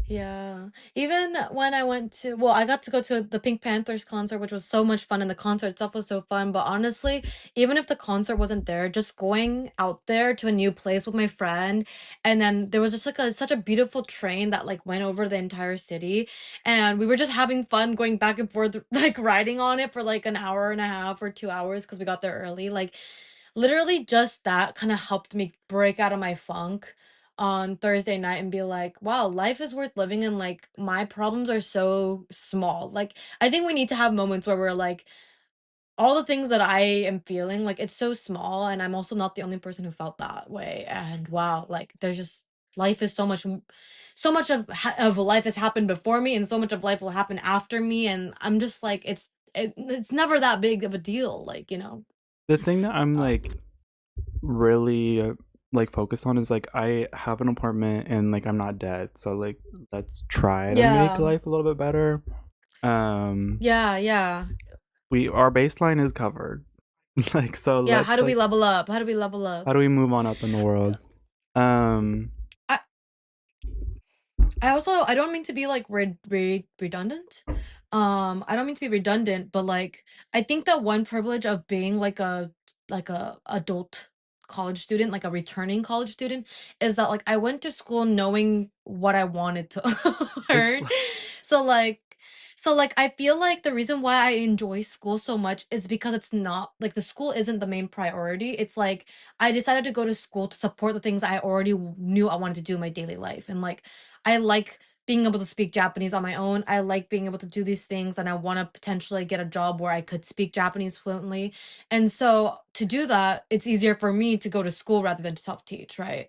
Yeah. Even when I went to, well, I got to go to the Pink Panthers concert, which was so much fun, and the concert itself was so fun. But honestly, even if the concert wasn't there, just going out there to a new place with my friend, and then there was just like such a beautiful train that like went over the entire city, and we were just having fun going back and forth, like riding on it for like an hour and a half or 2 hours because we got there early. Like literally just that kind of helped me break out of my funk on Thursday night and be like, wow, life is worth living and like my problems are so small. Like I think we need to have moments where we're like all the things that I am feeling, like it's so small and I'm also not the only person who felt that way. And wow, like there's just life is so much of life has happened before me, and so much of life will happen after me, and I'm just like, it's never that big of a deal, like, you know. The thing that I'm like Um, really like focused on is like I have an apartment and like I'm not dead, so like let's try to make yeah, life a little bit better. Um, yeah, yeah, we our baseline is covered. Like so yeah. How let's do we like level up? How do we level how up? do we move on up in the world? Um, I I don't mean to be like redundant. I don't mean to be redundant, but like I think that one privilege of being like a adult college student, like a returning college student, is that like I went to school knowing what I wanted to it's learn. So like I feel like the reason why I enjoy school so much is because it's not like the school isn't the main priority. It's like I decided to go to school to support the things I already knew I wanted to do in my daily life. And like I like being able to speak Japanese on my own. I like being able to do these things, and I want to potentially get a job where I could speak Japanese fluently. And so to do that, it's easier for me to go to school rather than to self-teach, right?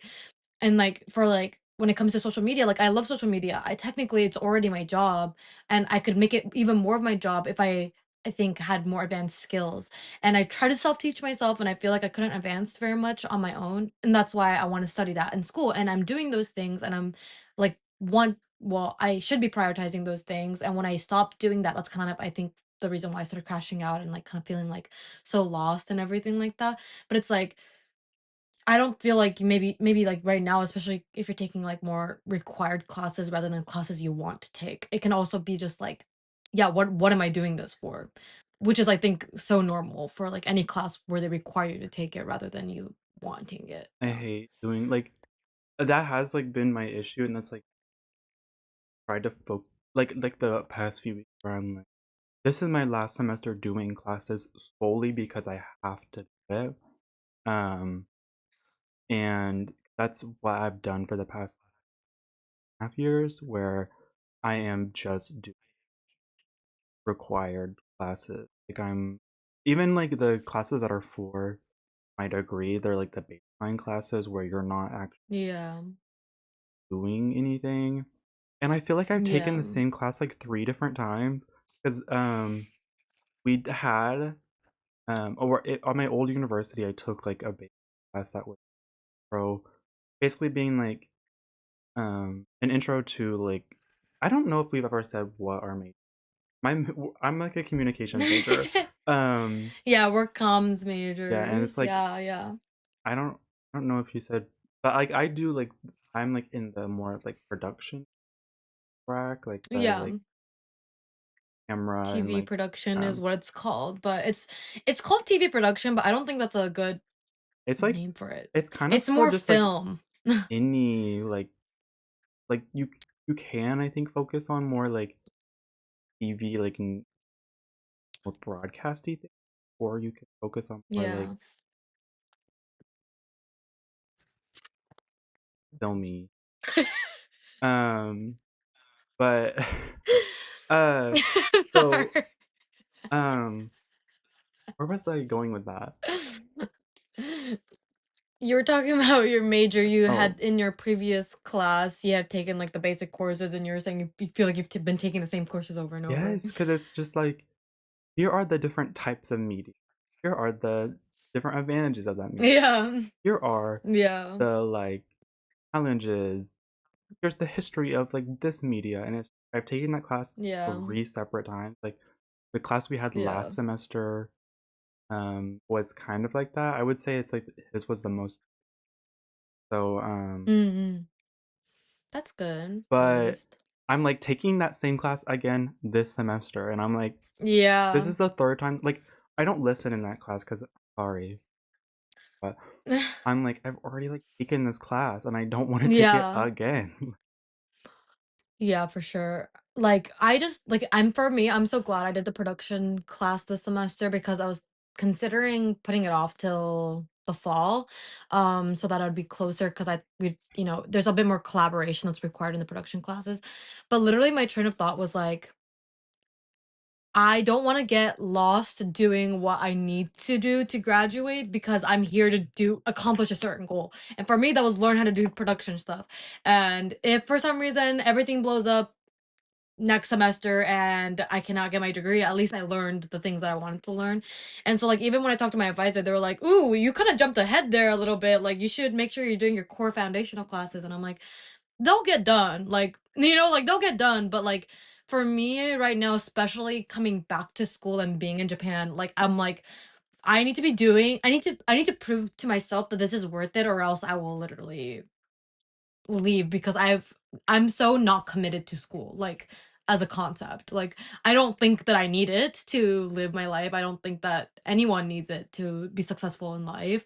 And like for like when it comes to social media, like I love social media. I technically it's already my job, and I could make it even more of my job if I think had more advanced skills. And I try to self-teach myself, and I feel like I couldn't advance very much on my own. And that's why I want to study that in school. And I'm doing those things, and I'm like one well, I should be prioritizing those things. And when I stopped doing that, that's kind of I think the reason why I started crashing out and like kind of feeling like so lost and everything like that. But it's like I don't feel like maybe like right now, especially if you're taking like more required classes rather than classes you want to take, it can also be just like, yeah, what am I doing this for? Which is I think so normal for like any class where they require you to take it rather than you wanting it. I Yeah. hate doing like that has like been my issue, and that's like tried to focus like the past few weeks where I'm like, this is my last semester doing classes solely because I have to do it. Um, and that's what I've done for the past half years, where I am just doing required classes. Like I'm even like the classes that are for my degree, they're like the baseline classes where you're not actually Yeah. doing anything. And I feel like I've taken Yeah. the same class like three different times because we had on my old university I took like a basic class that was pro, basically being like an intro to like I don't know if we've ever said what our major. My I'm like a communications major. Um, Yeah, we're comms yeah, and it's majors. like Yeah, yeah. I don't I don't know if you said, but like I do like I'm like in the more like production track, like the Yeah. like camera and TV like production is um what it's called, but it's called TV production, but I don't think that's a good it's like name for it. it's kind of It's for more just like film. any like you can I think focus on more like TV like more broadcasty things, or you can focus on more like Yeah. filmy. Um, but uh, so Sorry. um, where was I going with that? You were talking about your major you Oh, had in your previous class. You have taken like the basic courses, and you were saying you feel like you've been taking the same courses over and over. yes, because it's just like here are the different types of media. Here are the different advantages of that media. Yeah. Here are Yeah. the like challenges. Here's the history of like this media, and it's I've taken that class Yeah. three separate times. Like the class we had Yeah. last semester was kind of like that. I would say it's like his was the most so Mhm. That's good, at but least. I'm like taking that same class again this semester, and I'm like, this Yeah. is the third time. Like, I don't listen in that class because sorry, but I'm like, I've already like taken this class, and I don't want to take it Yeah. again. Yeah, for sure. Like, I just like I'm for me, I'm so glad I did the production class this semester because I was considering putting it off till the fall, so that I'd be closer because there's a bit more collaboration that's required in the production classes. But literally, my train of thought was like, I don't want to get lost doing what I need to do to graduate because I'm here to accomplish a certain goal. And for me, that was learn how to do production stuff. And if for some reason everything blows up next semester and I cannot get my degree, at least I learned the things that I wanted to learn. And so like even when I talked to my advisor, they were like, "Ooh, you kind of jumped ahead there a little bit. Like you should make sure you're doing your core foundational classes." And I'm like, "They'll get done." Like, like they'll get done, but like for me right now, especially coming back to school and being in Japan, like I'm like I need to prove to myself that this is worth it or else I will literally leave because I'm so not committed to school, like as a concept. Like I don't think that I need it to live my life. I don't think that anyone needs it to be successful in life.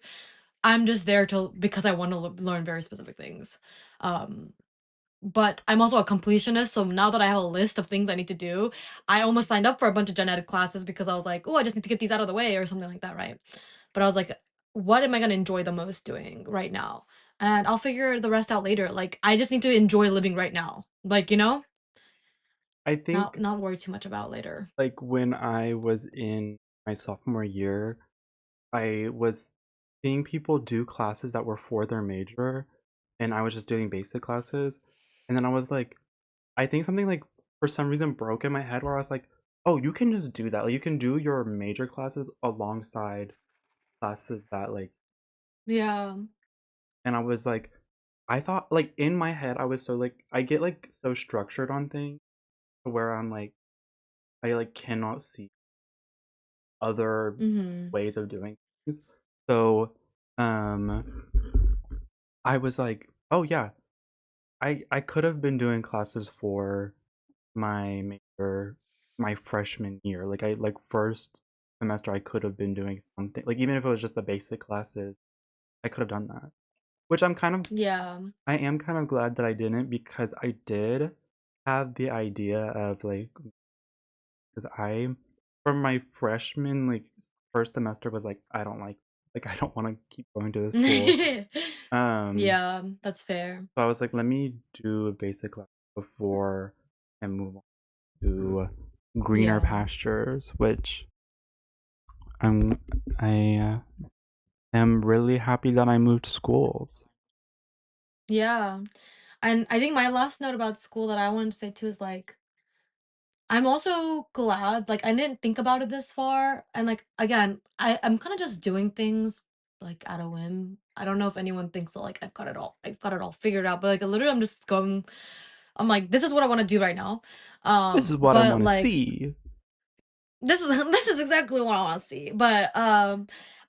I'm just there to because I want to learn very specific things. Um but I'm also a completionist, so now that I have a list of things I need to do, I almost signed up for a bunch of genetic classes because I was like, "Oh, I just need to get these out of the way," or something like that, right? But I was like, "What am I gonna enjoy the most doing right now?" And I'll figure the rest out later. Like, I just need to enjoy living right now. Like, I not think not worry too much about later. like when I was in my sophomore year, I was seeing people do classes that were for their major, and I was just doing basic classes. And then I was like, I think something like for some reason broke in my head where I was like, oh, you can just do that. Like you can do your major classes alongside classes that like, Yeah. and I was like, I thought like in my head I was so like I get like so structured on things where I'm like I like cannot see other Mhm. ways of doing things. So um I was like, oh yeah, I could have been doing classes for my major my freshman year. Like I like first semester I could have been doing something. Like even if it was just the basic classes, I could have done that. Which Yeah. I am kind of glad that I didn't because I did have the idea of like because I from my freshman like first semester was like I don't like I don't want to keep going to this school. Um Yeah, that's fair. so I was like let me do a basic class before I move on to greener Yeah. pastures, which I'm am really happy that I moved schools. Yeah. And I think my last note about school that I wanted to say too is like I'm also glad, like, I didn't think about it this far, and, like, again, I'm kinda just doing things, like, at a whim. I don't know if anyone thinks that, like, I've got it all figured out, but, like, literally, I'm just going I'm like, "This is what I wanna do right now." This is what I But, want to like, see. this is this is exactly what I wanna see, but,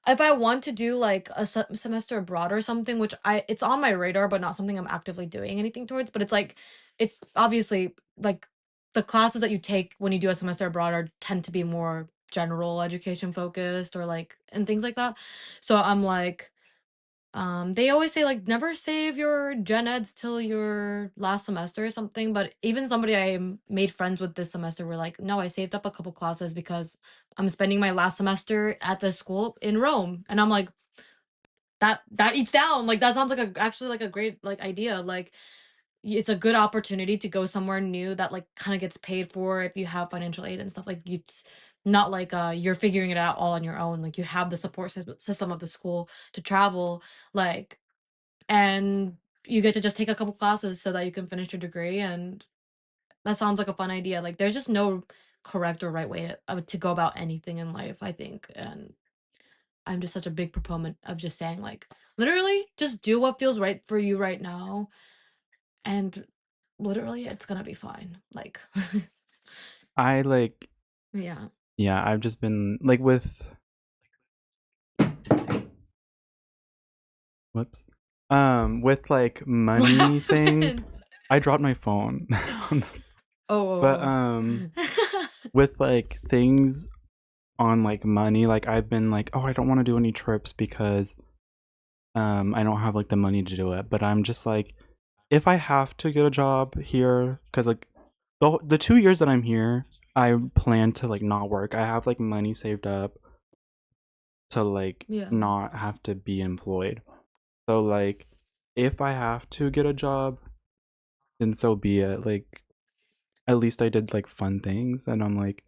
if I want to do, like, a semester abroad or something, which I it's on my radar, but not something I'm actively doing anything towards, but it's like it's obviously, like, the classes that you take when you do a semester abroad are tend to be more general education focused or, like and things like that. So I'm like they always say like never save your gen eds till your last semester or something, but even somebody made friends with this semester were like, no, I saved up a couple classes because I'm spending my last semester at the school in Rome. And I'm like, that eats down. Like that sounds like a actually like a great like idea. Like it's a good opportunity to go somewhere new that like kind of gets paid for if you have financial aid and stuff. Like it's not like you're figuring it out all on your own. Like you have the support system of the school to travel. Like and you get to just take a couple classes so that you can finish your degree, and that sounds like a fun idea. Like there's just no correct or right way to go about anything in life, I think. And I'm just such a big proponent of just saying like literally just do what feels right for you right now, and literally it's gonna be fine. Like I like yeah. yeah, I've just been like with whoops. With like What money things, happened? I dropped my phone. But Oh, with like things on like money, like I've been like, oh, I don't want to do any trips because I don't have like the money to do it. But I'm just like if I have to get a job here cuz like the 2 years that I'm here, I plan to like not work. I have like money saved up to like yeah. not have to be employed. So like if I have to get a job, then so be it. Like at least I did like fun things and I'm like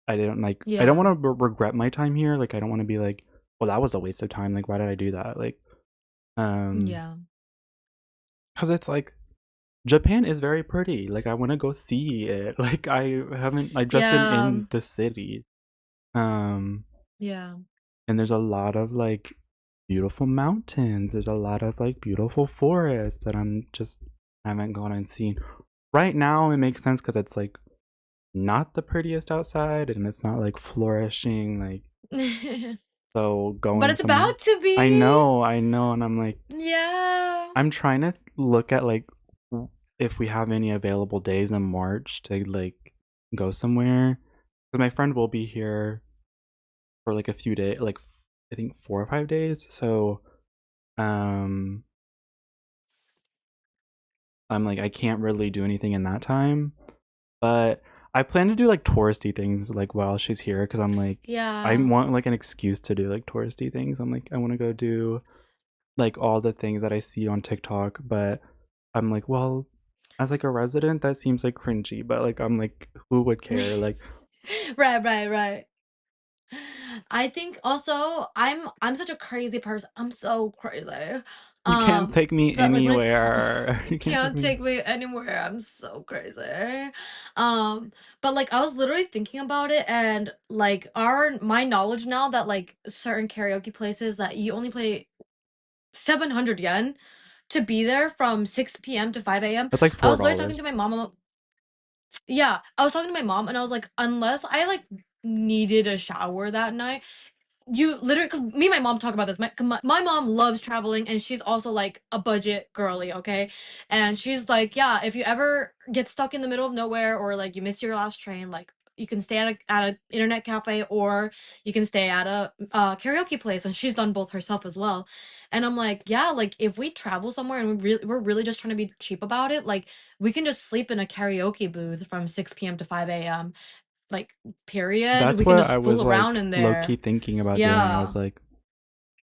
I didn't like. I don't Yeah. want to regret my time here. Like I don't want to be like, well, that was a waste of time. Like why did I do that? Like Yeah. because it's like Japan is very pretty. Like I want to go see it. Like I haven't. I've just been Yeah. in the city. Um, Yeah. and there's a lot of like beautiful mountains. There's a lot of like beautiful forests that I'm just haven't gone and seen. Right now, it makes sense because it's like not the prettiest outside and it's not like flourishing. Like so, But going it's somewhere. about to be. I know, and I'm like, Yeah. I'm trying to look at like if we have any available days in March to like go somewhere. Because my friend will be here for like a few days, like I think 4 or 5 days. So um I'm like I can't really do anything in that time. But I plan to do like touristy things like while she's here because I'm like I Yeah. want like an excuse to do like touristy things. I'm like I want to go do like all the things that I see on TikTok, but I'm like, well, as like a resident, that seems like cringy, but like I'm like, who would care? Like Right, right, right. I think also I'm such a crazy person. I'm so crazy. you can't Um take me that like when it anywhere. you You can't take can't me. take me anywhere. I'm so crazy. But like I was literally thinking about it and like our my knowledge now that like certain karaoke places that you only pay 700 yen to be there from 6 p.m. to 5 a.m. That's like I four was literally talking dollars. to my mom. Yeah, I was talking to my mom and I was like, unless I like needed a shower that night, you literally, because me and my mom talk about this. My mom loves traveling and she's also like a budget girly, okay? And she's like, yeah, if you ever get stuck in the middle of nowhere or like you miss your last train, like you can stay at a internet cafe or you can stay at a karaoke place. And she's done both herself as well. And I'm like, yeah, like if we travel somewhere and we're really just trying to be cheap about it, like we can just sleep in a karaoke booth from 6 p.m. to 5 a.m. Like period. That's We can what just I fool was around like in low key there. thinking about doing. I was Yeah. like,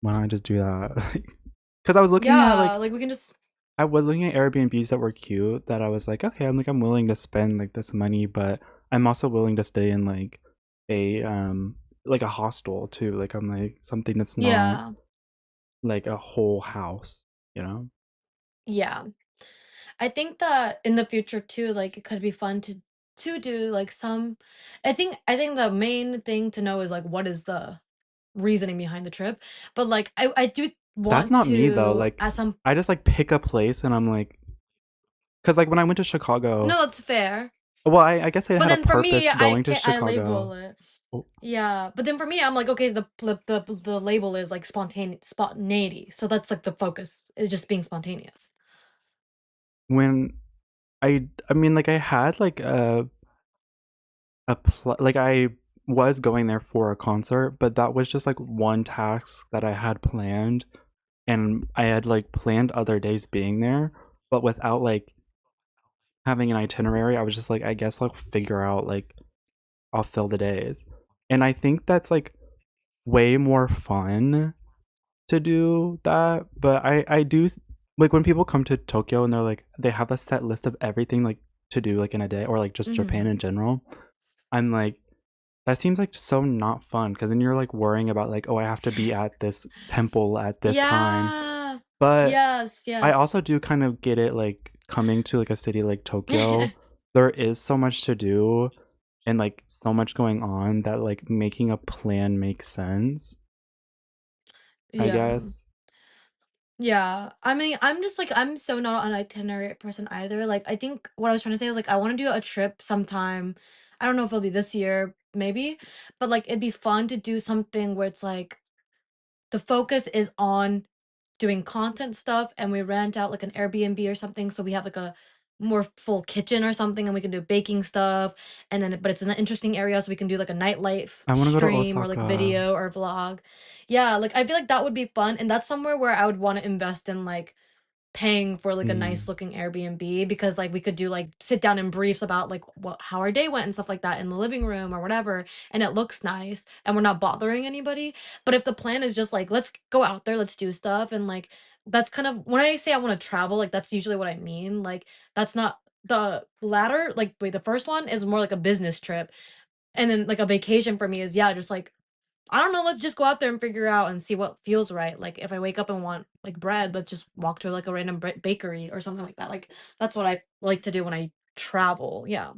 why don't I just do that? Because I was looking at Yeah, like like we can just I was looking at Airbnbs that were cute that I was like, okay, I'm like I'm willing to spend like this money, but I'm also willing to stay in like a hostel too. Like I'm like something that's not yeah. like a whole house, you know? Yeah. I think that in the future too, like it could be fun to do like some I think the main thing to know is like what is the reasoning behind the trip. But like I do That's want not me though. to Like at some I just like pick a place and I'm like, because like when I went to Chicago, no, that's fair. well, I guess I But had a then for me, purpose going to I label Chicago. it. Oh, Yeah, but then for me, I'm like, okay, the label is like spontaneity. So that's like the focus is just being spontaneous. when I mean like I had like like I was going there for a concert, but that was just like one task that I had planned, and I had like planned other days being there, but without like having an itinerary. I was just like, I guess I'll figure out like I'll fill the days, and I think that's like way more fun to do that. But I do like when people come to Tokyo and they're like they have a set list of everything like to do like in a day or like just Hmm. Japan in general. I'm like that seems like so not fun because then you're like worrying about like, oh, I have to be at this temple at this time. Yeah. But Yes, I yes. also do kind of get it like coming to like a city like Tokyo, there is so much to do and like so much going on that like making a plan makes sense, I Yeah. guess. Yeah. I mean, I'm just like I'm so not an itinerary person either. Like I think what I was trying to say was like I want to do a trip sometime. I don't know if it'll be this year, maybe, but like it'd be fun to do something where it's like the focus is on doing content stuff and we rent out like an Airbnb or something so we have like a more full kitchen or something and we can do baking stuff and then but it's in an interesting area so we can do like a nightlife I want to go to stream or like Osaka. video or vlog. Yeah, like I feel like that would be fun and that's somewhere where I would want to invest in like paying for like a nice Mm. looking Airbnb because like we could do like sit down and briefs about like what how our day went and stuff like that in the living room or whatever and it looks nice and we're not bothering anybody. But if the plan is just like let's go out there, let's do stuff and like that's kind of when I say I want to travel, like that's usually what I mean. Like that's not the latter, like wait, the first one is more like a business trip And then like a vacation for me is, yeah, just like, I don't know, let's just go out there and figure out and see what feels right. Like if I wake up and want like bread, let's just walk to like a random bakery or something like that. Like that's what I like to do when I travel. Yeah.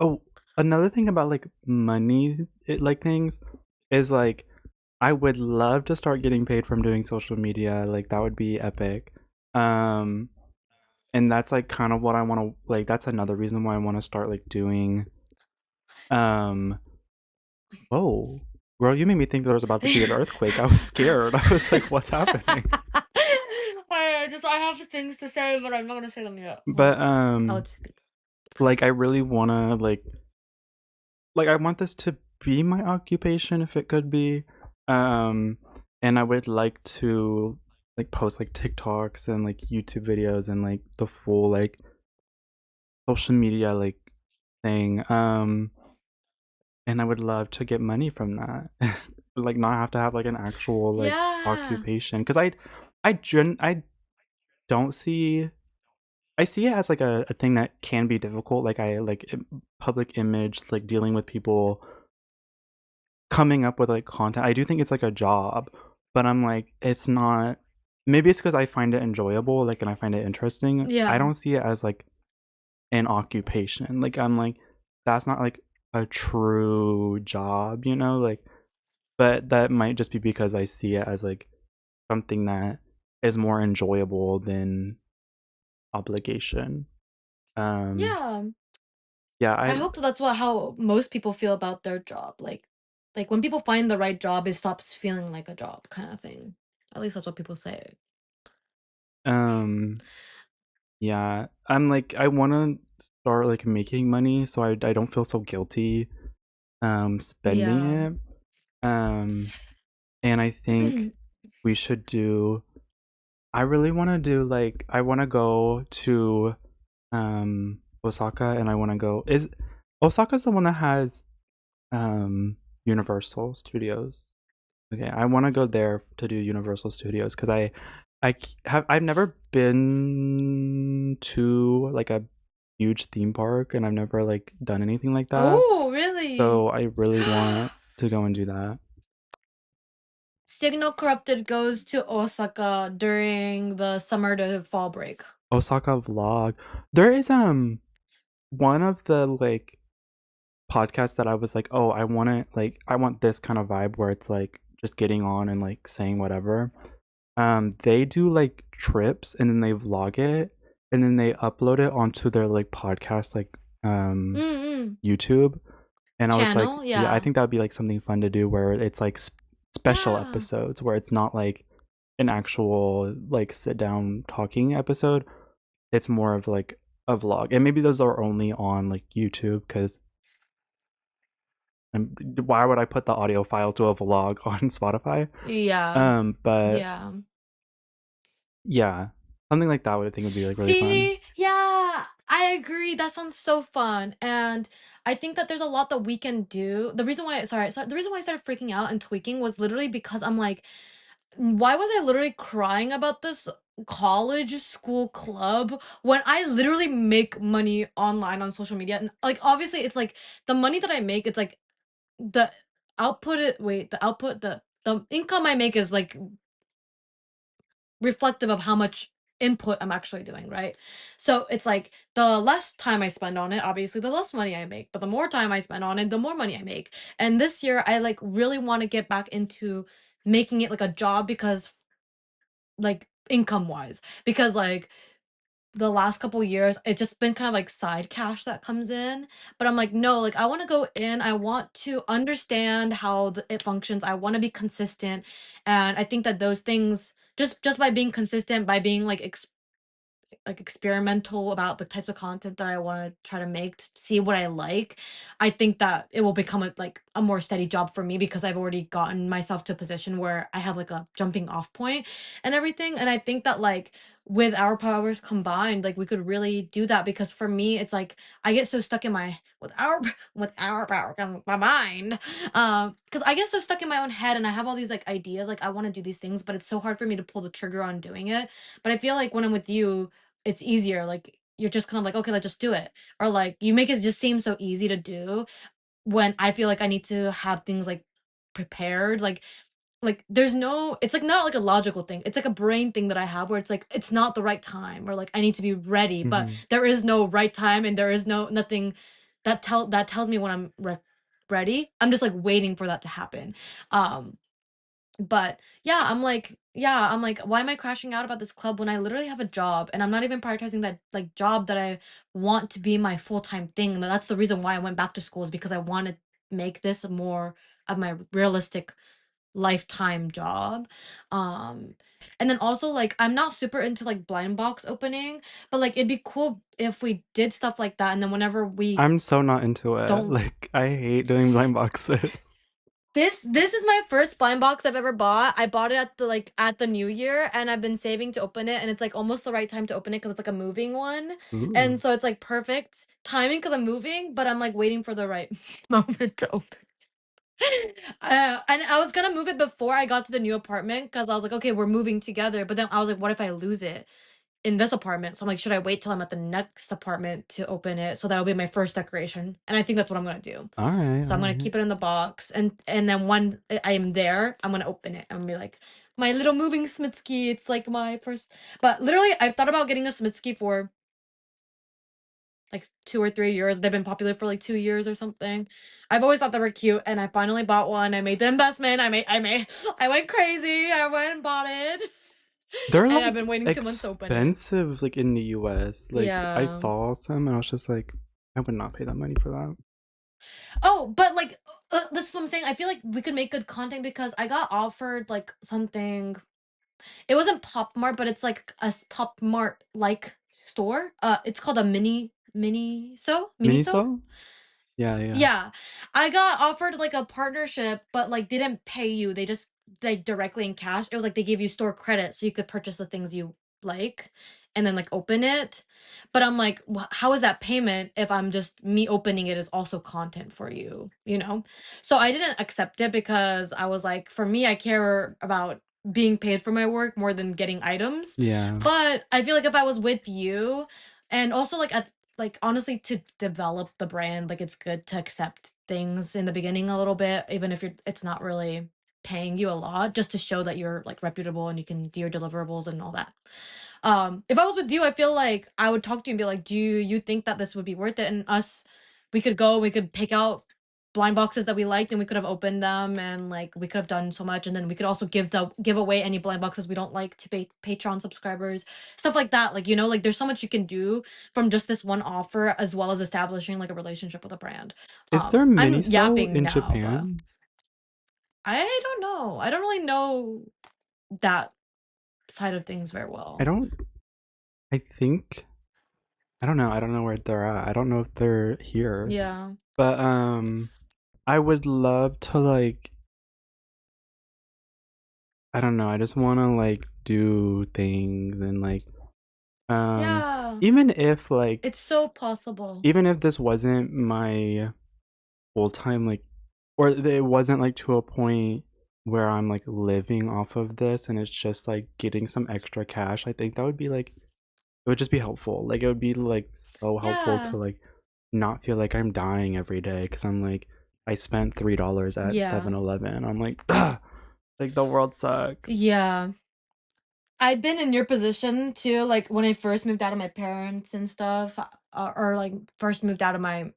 Oh, another thing about like money, like things is like I would love to start getting paid from doing social media. Like that would be epic. Um, and that's like kind of what I want to like. That's another reason why I want to start like doing. Um, oh, girl, you made me think there was about to be an earthquake. I was scared. I was like, what's happening? I have things to say, but I'm not gonna say them yet. Hold But on. I'll let you speak. like I really want to like I want this to be my occupation if it could be. Um, and I would like to like post like TikToks and like YouTube videos and like the full like social media like thing. And I would love to get money from that. Like not have to have like an actual like Yeah. occupation because I don't see I see it as like a thing that can be difficult. Like I like public image, like dealing with people, coming up with like content. I do think it's like a job, but I'm like it's not. Maybe it's because I find it enjoyable, like, and I find it interesting. I Yeah. don't see it as like an occupation. Like I'm like that's not like a true job, you know? Like, but that might just be because I see it as like something that is more enjoyable than obligation. Um, Yeah. yeah, I I hope that's what how most people feel about their job. Like when people find the right job, it stops feeling like a job kind of thing. At least that's what people say. um yeah, I'm like I want to start like making money so I don't feel so guilty spending Yeah. it. Um and I think we should do I really want to do like I want to go to Osaka and I want to go is Osaka's the one that has Universal Studios. Okay, I want to go there to do Universal Studios because I've never been to like a huge theme park and I've never like done anything like that. Oh, really? So I really want to go and do that. Signal Corrupted goes to Osaka during the summer to fall break. Osaka vlog. There is one of the like podcasts that I was like, "Oh, I want this kind of vibe where it's like just getting on and like saying whatever." They do like trips and then they vlog it and then they upload it onto their like podcast like Mm-mm. YouTube. And I was like, Channel? yeah, I Yeah. think that would be like something fun to do where it's like special Yeah. episodes where it's not like an actual like sit down talking episode. It's more of like a vlog. And maybe those are only on like YouTube because why would I put the audio file to a vlog on Spotify? Yeah. But Yeah. yeah, something like that would I think would be like really fun. See? Yeah. I agree. That sounds so fun. And I think that there's a lot that we can do. The reason why I started freaking out and tweaking was literally because I'm like, why was I literally crying about this college school club when I literally make money online on social media? And like obviously it's like the money that I make, it's like the the income I make is like reflective of how much input I'm actually doing, right? So it's like the less time I spend on it, obviously the less money I make, but the more time I spend on it, the more money I make. And this year I like really want to get back into making it like a job because like income wise because like the last couple years it's just been kind of like side cash that comes in, but I'm like no, like I want to go in, I want to understand how it functions, I want to be consistent. And I think that those things just by being consistent, by being like experimental about the types of content that I want to try to make to see what I like. I think that it will become a more steady job for me because I've already gotten myself to a position where I have like a jumping off point and everything. And I think that like with our powers combined, like we could really do that because for me it's like I get so stuck in my with our power my mind. Because I get so stuck in my own head and I have all these like ideas, like I want to do these things, but it's so hard for me to pull the trigger on doing it. But I feel like when I'm with you, it's easier. Like you're just kind of like, okay, let's just do it. Or like you make it just seem so easy to do. when I feel like I need to have things like prepared. Like there's no, it's like not like a logical thing. It's like a brain thing that I have where it's like it's not the right time, or like I need to be ready, but Mhm. there is no right time and there is no nothing that tells me when I'm ready. I'm just like waiting for that to happen. Um but I'm like, why am I crashing out about this club when I literally have a job and I'm not even prioritizing that like job that I want to be my full-time thing. That's the reason why I went back to school, is because I want to make this more of my realistic lifetime job. Um and then also like I'm not super into like blind box opening, but like it'd be cool if we did stuff like that, and then whenever we I'm so not into it. don't, Like, I hate doing blind boxes. this is my first blind box I've ever bought. I bought it at the like at the new year, and I've been saving to open it, and it's like almost the right time to open it because it's like a moving one. And Ooh. so it's like perfect timing because I'm moving, but I'm like waiting for the right moment to open. And I was gonna move it before I got to the new apartment because I was like, okay, we're moving together. But then I was like, what if I lose it in this apartment? So I'm like, should I wait till I'm at the next apartment to open it? So that'll be my first decoration. And I think that's what I'm gonna do. All right, So all I'm gonna right. keep it in the box, and then when I am there, I'm gonna open it. I'm gonna be like, my little moving Smitsky. It's like my first. But literally, I've thought about getting a Smitsky for like 2 or 3 years. They've been popular for like 2 years or something. I've always thought they were cute, and I finally bought one. I made the investment. I went crazy. I went and bought it. They're And I've been like waiting 2 months to open it. expensive, like in the US. Like, I Yeah. saw some and I was just like, I would not pay that money for that. Oh, but like this is what I'm saying. I feel like we could make good content because I got offered like something. It wasn't Pop Mart, but it's like a Pop Mart like store. It's called a Miniso. Miniso? Yeah, yeah. Yeah. I got offered like a partnership, but like they didn't pay you. They just like directly in cash. It was like they gave you store credit so you could purchase the things you like and then like open it. But I'm like, how is that payment if I'm just me opening it is also content for you, you know? So I didn't accept it because I was like, for me, I care about being paid for my work more than getting items. Yeah. But I feel like if I was with you, and also like at like honestly to develop the brand, like it's good to accept things in the beginning a little bit, even if it's not really paying you a lot, just to show that you're like reputable and you can do your deliverables and all that. If I was with you, I feel like I would talk to you and be like, do you think that this would be worth it? And us, we could pick out blind boxes that we liked, and we could have opened them, and like we could have done so much, and then we could also give away any blind boxes we don't like to Patreon subscribers, stuff like that. Like, you know, like there's so much you can do from just this one offer, as well as establishing like a relationship with a brand. Is there I'm Miniso yapping in now, but Japan? I don't know. I don't really know that side of things very I well. don't I think I don't know. I don't know where they're at. I don't know if they're here. Yeah. But I would love to like I don't know. I just want to like do things and like um Yeah. even if like It's so possible. even if this wasn't my full time like or it wasn't like to a point where I'm like living off of this and it's just like getting some extra cash, I think that would be like it would just be helpful. Like it would be like so helpful Yeah. to like not feel like I'm dying every day because I'm like I spent $3 at Yeah. 7-Eleven. I'm like, ugh, like the world sucks. Yeah. I've been in your position too, like when I first moved out of my parents and stuff, or like first moved out of my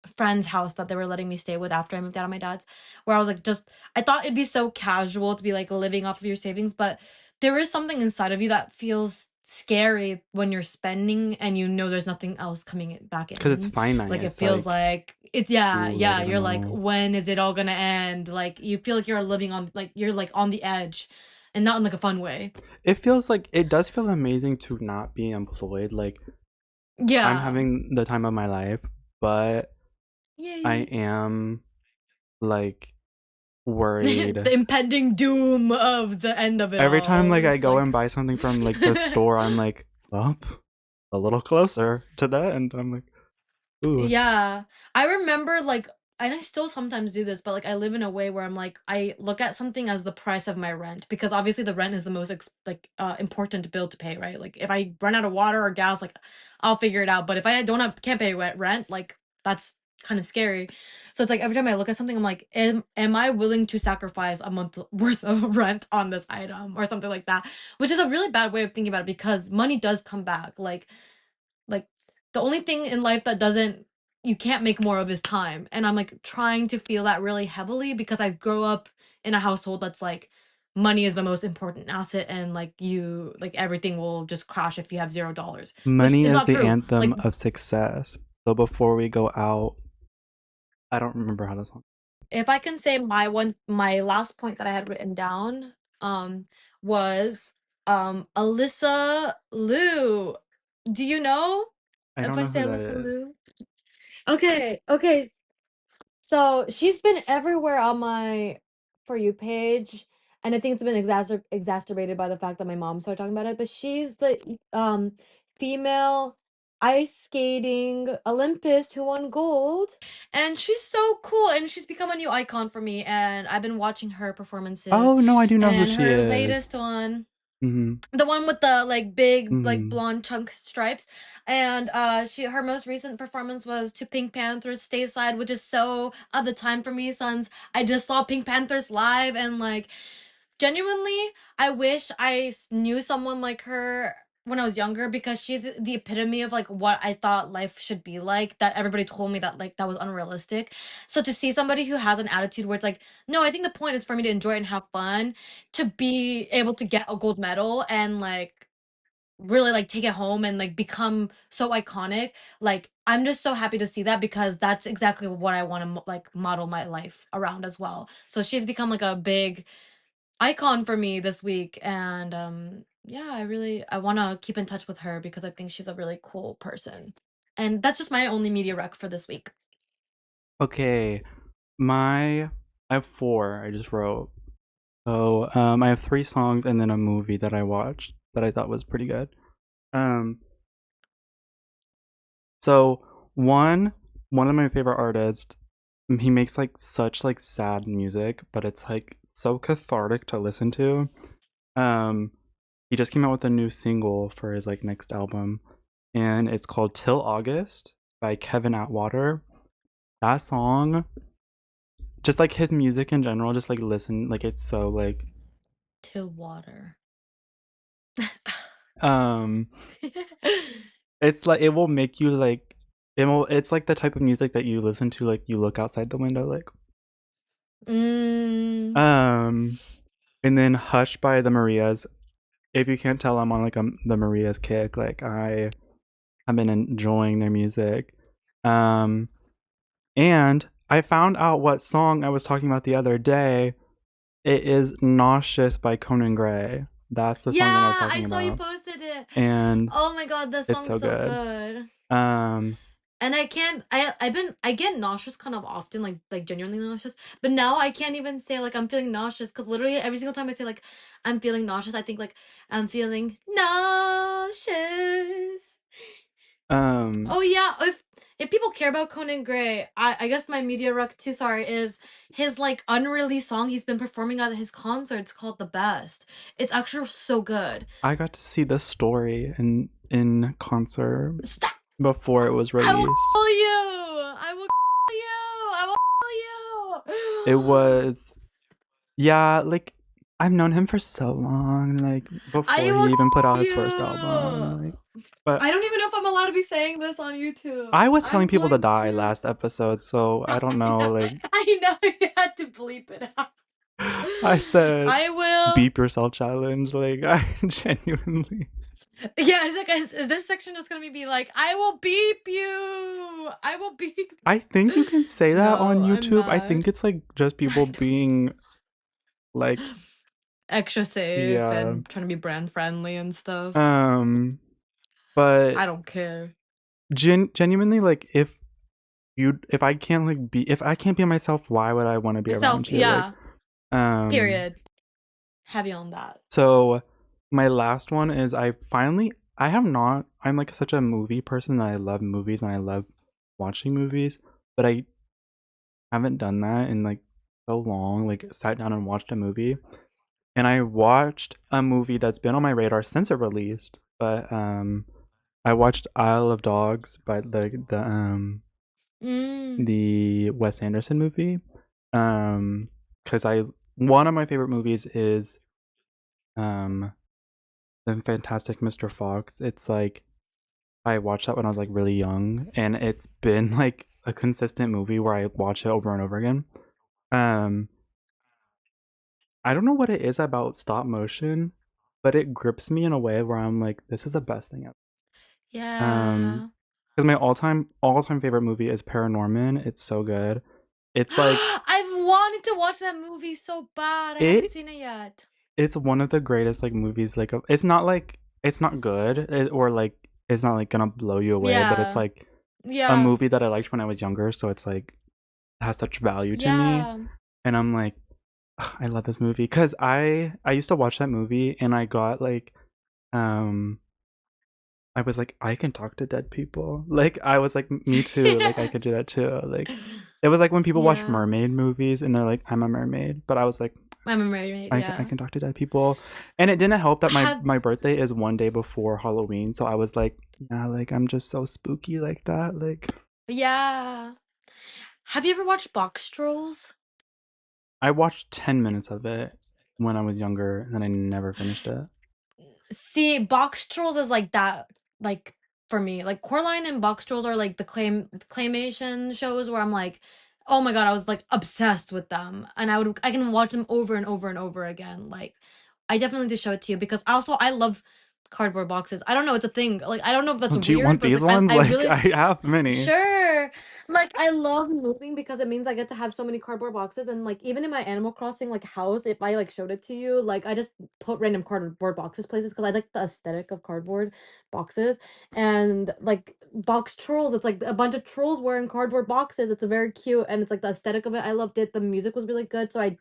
friend's house that they were letting me stay with after I moved out of my dad's, where I was like, just, I thought it'd be so casual to be like living off of your savings, but there is something inside of you that feels scary when you're spending and you know there's nothing else coming back Because it's in. finite. Like it It's feels like, like it's, yeah, ooh, like yeah. I don't You're like, know. when is it all gonna end? Like you feel like you're living on, like you're like on the edge, and not in like a fun way. It feels like it does feel amazing to not be employed. Like I'm Yeah. having the time of my life, but I Yay. am like worried The impending doom of the end of it every time all like I is go like and buy something from like the store. I'm like, well, a little closer to the end. I'm like, ooh. Yeah. I remember like, and I still sometimes do this, but like I live in a way where I'm like, I look at something as the price of my rent, because obviously the rent is the most important bill to pay, right? Like if I run out of water or gas, like I'll figure it out. But if I don't have can't pay rent, like that's kind of scary. So it's like every time I look at something, I'm like, am I willing to sacrifice a month worth of rent on this item or something like that? Which is a really bad way of thinking about it because money does come back. Like the only thing in life that doesn't you can't make more of is time. And I'm like trying to feel that really heavily because I grow up in a household that's like money is the most important asset and like you like everything will just crash if you have $0, which Money is is not the true. anthem Like of success. So before we go out, I don't remember how the song. if I can say my last point that I had written down um was Alyssa Liu. Do you know I if don't I know say who that Alyssa is. Liu? Okay. So she's been everywhere on my For You page, and I think it's been exacerbated by the fact that my mom started talking about it. But she's the female ice skating Olympist who won gold, and she's so cool, and she's become a new icon for me. And I've been watching her performances, Oh no, I do know who and she her is. latest one, Mm-hmm. the one with the like big like Mm-hmm. blonde chunk stripes, and her most recent performance was to Pink Panther's Stateside, which is so of the time for me since I just saw Pink Panthers live. And like genuinely I wish knew someone like her when I was younger because she's the epitome of like what I thought life should be like, that everybody told me that like that was unrealistic. So to see somebody who has an attitude where it's like, no, I think the point is for me to enjoy it and have fun, to be able to get a gold medal and like really like take it home and like become so iconic, like I'm just so happy to see that because that's exactly what I want to like model my life around as well. So she's become like a big icon for me this week. And yeah, I want to keep in touch with her because I think she's a really cool person. And that's just my only media rec for this week. Okay, my I have four. I just wrote. So I have three songs and then a movie that I watched that I thought was pretty good. Um, so one of my favorite artists, he makes like such like sad music, but it's like so cathartic to listen to. Um, he just came out with a new single for his like next album, and it's called "Till August" by Kevin Atwater. That song, just like his music in general, just like listen, like it's so like To water. um it's like it will make you like it's like the type of music that you listen to like you look outside the window like mm, um and then Hush by the Marias. If you can't tell, I'm on like the Marias kick. Like I have been enjoying their music. Um and I found out what song I was talking about the other day. It is Nauseous by Conan Gray. That's the song that I was yeah, I talking saw you about. posted it. And Oh my god, that it's song's so so good. good. Um And I can't I get nauseous kind of often, like genuinely nauseous, but now I can't even say like I'm feeling nauseous because literally every single time I say like I'm feeling nauseous, I think like I'm feeling nauseous. um Oh yeah, if people care about Conan Gray, I guess my media rec too, sorry, is his like unreleased song he's been performing at his concerts called The Best. It's actually so good. I got to see this story in concert Stop! before it was I will released. call you. I will call you. I will call It you. was yeah, like I've known him for so long, like I before will he even put out call his first album, you. like but I don't even know if I'm allowed to be saying this on YouTube. I was telling I'm people to going die to. last episode, so I don't know, like I know you had to bleep it out. I said I will. beep yourself challenge, like I genuinely Yeah, it's like, is this section just gonna be like, I will beep you. I will beep. I think you can say that on No, I'm YouTube. I mad. think it's like just people being like Extra safe yeah. and trying to be brand friendly and stuff. Um but I don't care. genuinely like if I can't like be if I can't be myself, why would I want to be Yourself, around you? Like yeah. um Period. Heavy on that. so my last one is I have not I'm like such a movie person that I love movies and I love watching movies, but I haven't done that in like so long, like sat down and watched a movie. And I watched a movie that's been on my radar since it released, but I watched Isle of Dogs by the Mm. the Wes Anderson movie. Because I one of my favorite movies is um the Fantastic Mr. Fox. It's like I watched that when I was like really young, and it's been like a consistent movie where I watch it over and over again. Um, I don't know what it is about stop motion, but it grips me in a way where I'm like, this is the best thing ever. Yeah. Because my all time favorite movie is Paranorman. It's so good. It's like I've wanted to watch that movie so bad. I haven't it. seen it yet. It's one of the greatest like movies. Like it's not good or like it's not like gonna blow you away, but it's Yeah. like a Yeah. movie that I liked when I was younger. So it's like has such value to me, Yeah. and I'm like, "Ugh, I love this movie because I used to watch that movie and I got like um I was like, I can talk to dead people. Like I was like, me too. Like I Yeah. could do that too. Like it was like when people watch Yeah. mermaid movies and they're like, I'm a mermaid, but I was like, I'm a mermaid, I yeah. can talk to dead people, and it didn't help that Have my birthday is one day before Halloween, so I was like, yeah, like I'm just so spooky like that. Like yeah. Have you ever watched Box Trolls? I watched 10 minutes of it when I was younger, and then I never finished it. See, Box Trolls is like that, like for me. Like Coraline and Box Trolls are like the claymation shows where I'm like, oh my god, I was like obsessed with them. And I can watch them over and over and over again. Like I definitely just show it to you because also I love cardboard boxes. I don't know, it's a thing. Like I don't know if that's Do you weird, want but it's these like ones? I Like really I have many. sure. Like I love moving because it means I get to have so many cardboard boxes and like even in my Animal Crossing like house, if I like showed it to you, like I just put random cardboard boxes places because I like the aesthetic of cardboard boxes. And like box trolls, it's like a bunch of trolls wearing cardboard boxes. It's a very cute and it's like the aesthetic of it. I loved it. The music was really good. So I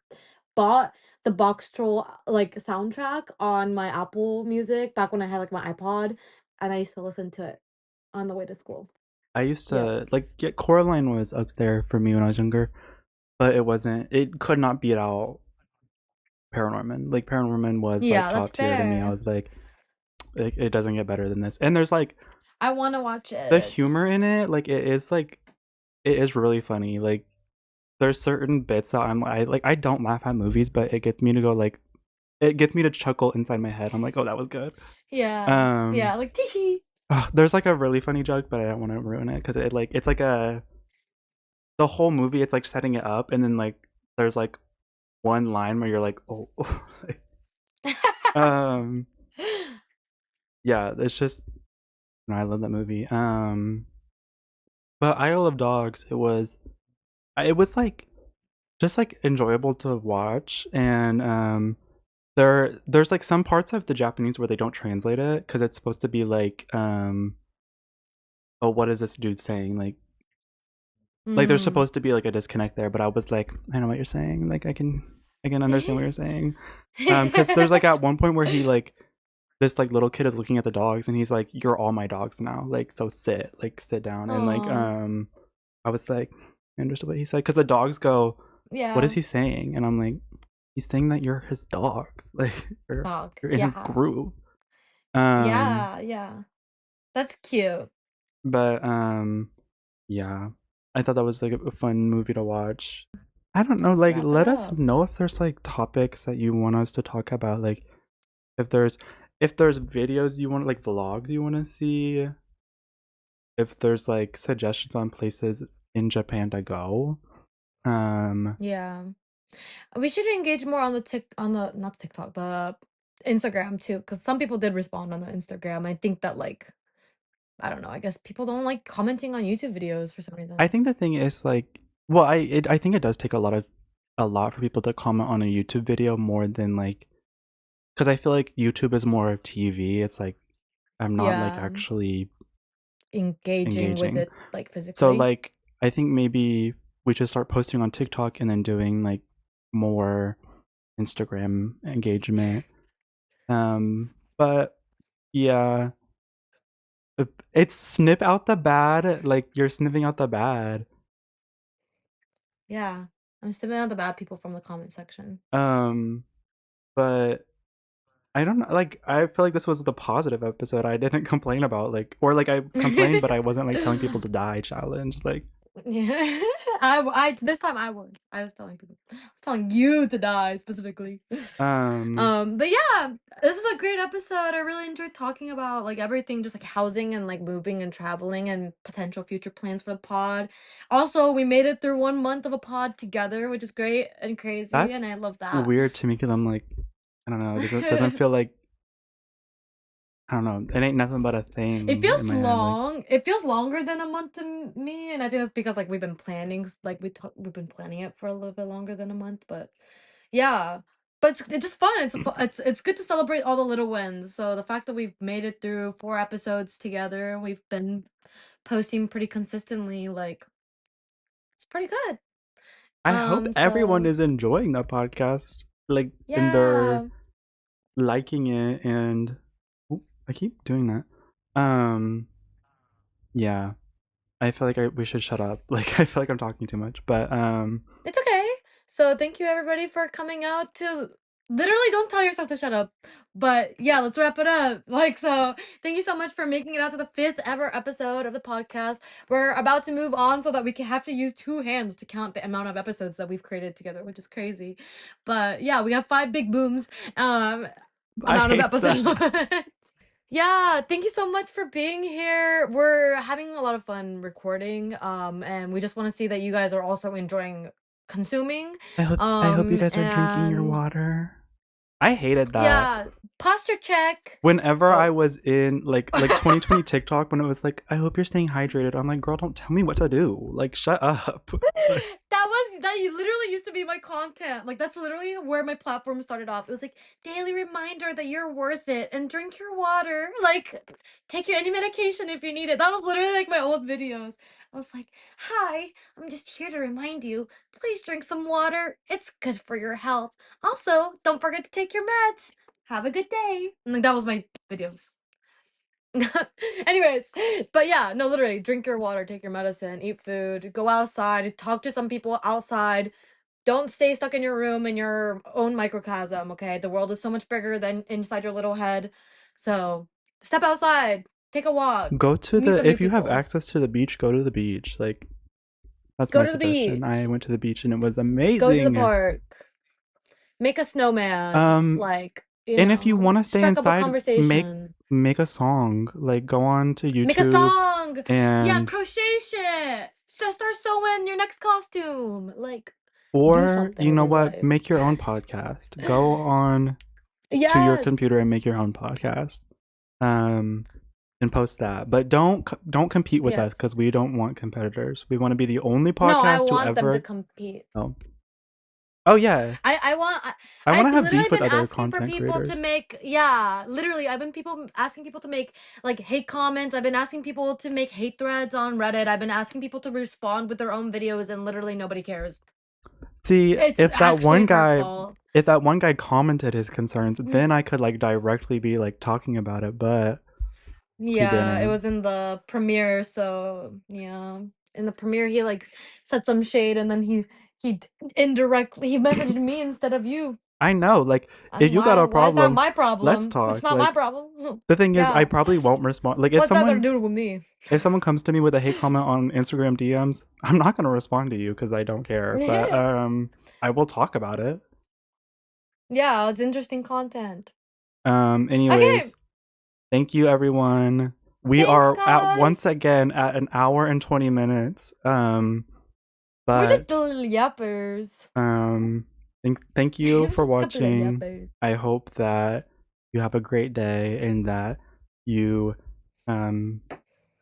bought the box troll like soundtrack on my Apple Music back when I had like my iPod and I used to listen to it on the way to school. I used Yep. to like Coraline was up there for me when I was younger, but it wasn't. It could not beat out Paranorman. Like Paranorman was like Yeah, that's top tier to me. I fair. was like, it doesn't get better than this. And there's like I want to watch the it. humor in it. Like it is really funny. Like there's certain bits that I don't laugh at movies, but it gets me to go like it gets me to chuckle inside my head. I'm like, oh, that was good. Yeah. Um, Yeah, like tee. there's like a really funny joke, but I don't want to ruin it because it like it's like a the whole movie. It's like setting it up, and then like there's like one line where you're like, oh, um, yeah. It's just no, I love that movie. But Isle of Dogs, it was like just like enjoyable to watch, and there's like some parts of the Japanese where they don't translate it because it's supposed to be like oh, what is this dude saying? Like there's Mm. supposed to be like a disconnect there, but I was like, I know what you're saying. Like I can understand what you're saying. Because there's like at one point where he like this like little kid is looking at the dogs and he's like, you're all my dogs now. Like so sit down and like Oh, I was like, I understood what he said because the dogs go, what is yeah. he saying? And I'm like, he's saying that you're his dogs. Like you're Dogs. in his Yeah. group. Um, Yeah, yeah. That's cute. but yeah, I thought that was like a fun movie to watch. I don't know, Let's like wrap it let us up. know if there's like topics that you want us to talk about, like if there's if there's videos you want like vlogs you want to see, if there's like suggestions on places in Japan to go. Um Yeah. We should engage more on the tick on the not TikTok, the Instagram too, because some people did respond on the Instagram. I think that like I don't know, I guess people don't like commenting on YouTube videos for some I reason. think the thing is like well I think it does take a lot for people to comment on a YouTube video more than like cuz I feel like YouTube is more of TV. It's like I'm not like Yeah. actually Engaging with engaging. it like So physically. like I think maybe we should start posting on TikTok and then doing like more Instagram engagement. But yeah, it's snip out the bad. Like you're sniffing out the bad. Yeah. I'm stimming on the bad people from the comment section. Um, but I don't know. Like I feel like this was the positive episode. I didn't complain about like or like I complained, but I wasn't like telling people to die challenge. Like Yeah. This time I was telling people. I was telling you to die specifically. But yeah, this is a great episode. I really enjoyed talking about like everything, just like housing and like moving and traveling and potential future plans for the pod. Also, we made it through 1 month of a pod together, which is great and crazy, and I That's love that. weird to me because I'm like, I don't know, it doesn't feel like, I don't know, it ain't nothing but a It thing in feels my head. Like, long. It feels longer than a month to me, and I think that's because like we've been planning, like we've been planning it for a little bit longer than a month. But yeah, but it's just fun. It's good to celebrate all the little wins. So the fact that we've made it through 4 episodes together, we've been posting pretty consistently. Like it's pretty good. I hope everyone So is enjoying the podcast, like, and they're yeah, liking it. And oh, I keep doing that. Yeah, I feel like we should shut up. Like, I feel like I'm talking too much, but it's okay. So thank you everybody for coming out to literally don't tell yourself to shut up. But yeah, let's wrap it up. Like so thank you so much for making it out to the 5th ever episode of the podcast. We're about to move on so that we can have to use 2 hands to count the amount of episodes that we've created together, which is crazy. But yeah, we have 5 big booms I amount of hate episodes. that. Yeah, thank you so much for being here. We're having a lot of fun recording, and we just want to see that you guys are also enjoying consuming. I hope you guys are drinking your And water. I hated that. yeah, posture check. Whenever I Oh. was in like 2020 TikTok, when it was like, I hope you're staying hydrated, I'm like, girl, don't tell me what to do. Like, shut up. Like, That literally used to be my content. Like that's literally where my platform started off. It was like daily reminder that you're worth it and drink your water. Like take your any medication if you need it. That was literally like my old videos. I was like, "Hi, I'm just here to remind you. Please drink some water. It's good for your health. Also, don't forget to take your meds. Have a good day." And like that was my videos. Anyways, but yeah, no, literally, drink your water, take your medicine, eat food, go outside, talk to some people outside. Don't stay stuck in your room in your own microcosm, okay? The world is so much bigger than inside your little head. So step outside, take a walk, go to meet the some new if you have people, access to the beach, go to the beach. Like, that's go my to the suggestion. I beach, went to the beach and it was go to the amazing. park, make a snowman, Um, like, and if you want to stay strike up a inside, make conversation. make a song. Like, go on to Make a YouTube song! Yeah, and crochet shit! Start sewing your next costume! Like, do or something you with know your what, life. make your own podcast. Go on to your Yes! computer and make your own podcast. Um, and post that. But don't compete with us Yes. because we don't want competitors. We want to be the only No, I podcast to want them to ever. compete. Oh, oh yeah. I want I want to I've have literally beef with been other asking for content people to creators. make yeah, literally I've been asking people to make like hate comments. I've been asking people to make hate threads on Reddit. I've been asking people to respond with their own videos and literally nobody cares. See, It's actually hurtful. if that one guy commented his concerns, then Mhm. I could like directly be like talking about it, but he Yeah, it didn't. was in the premiere, so yeah. In the premiere he like said some shade and then he indirectly he messaged me instead of you. I know, like, And if you got a why is that problem, my let's problem? That's talk. not my Like, problem. the thing is, I Yeah. probably won't respond. Like, What's that got to do with me? if someone comes to me with a hate comment on Instagram DMs, I'm not gonna respond to you because I don't care. But I will talk about it. Yeah, it's interesting content. Okay, Anyways, thank you everyone. We thanks are at once guys. again at an hour and 20 minutes. We're just But the little yappers. thank you We're for just a couple of watching. yappers. I hope that you have a great day and that you um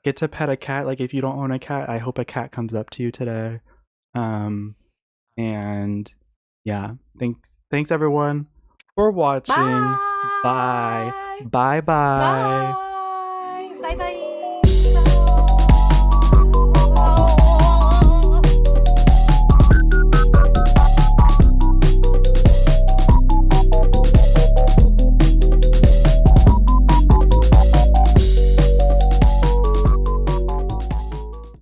get to pet a cat. Like, if you don't own a cat, I hope a cat comes up to you today. Um and yeah, thanks everyone for watching. Bye. Bye. Bye bye. Bye. Bye bye.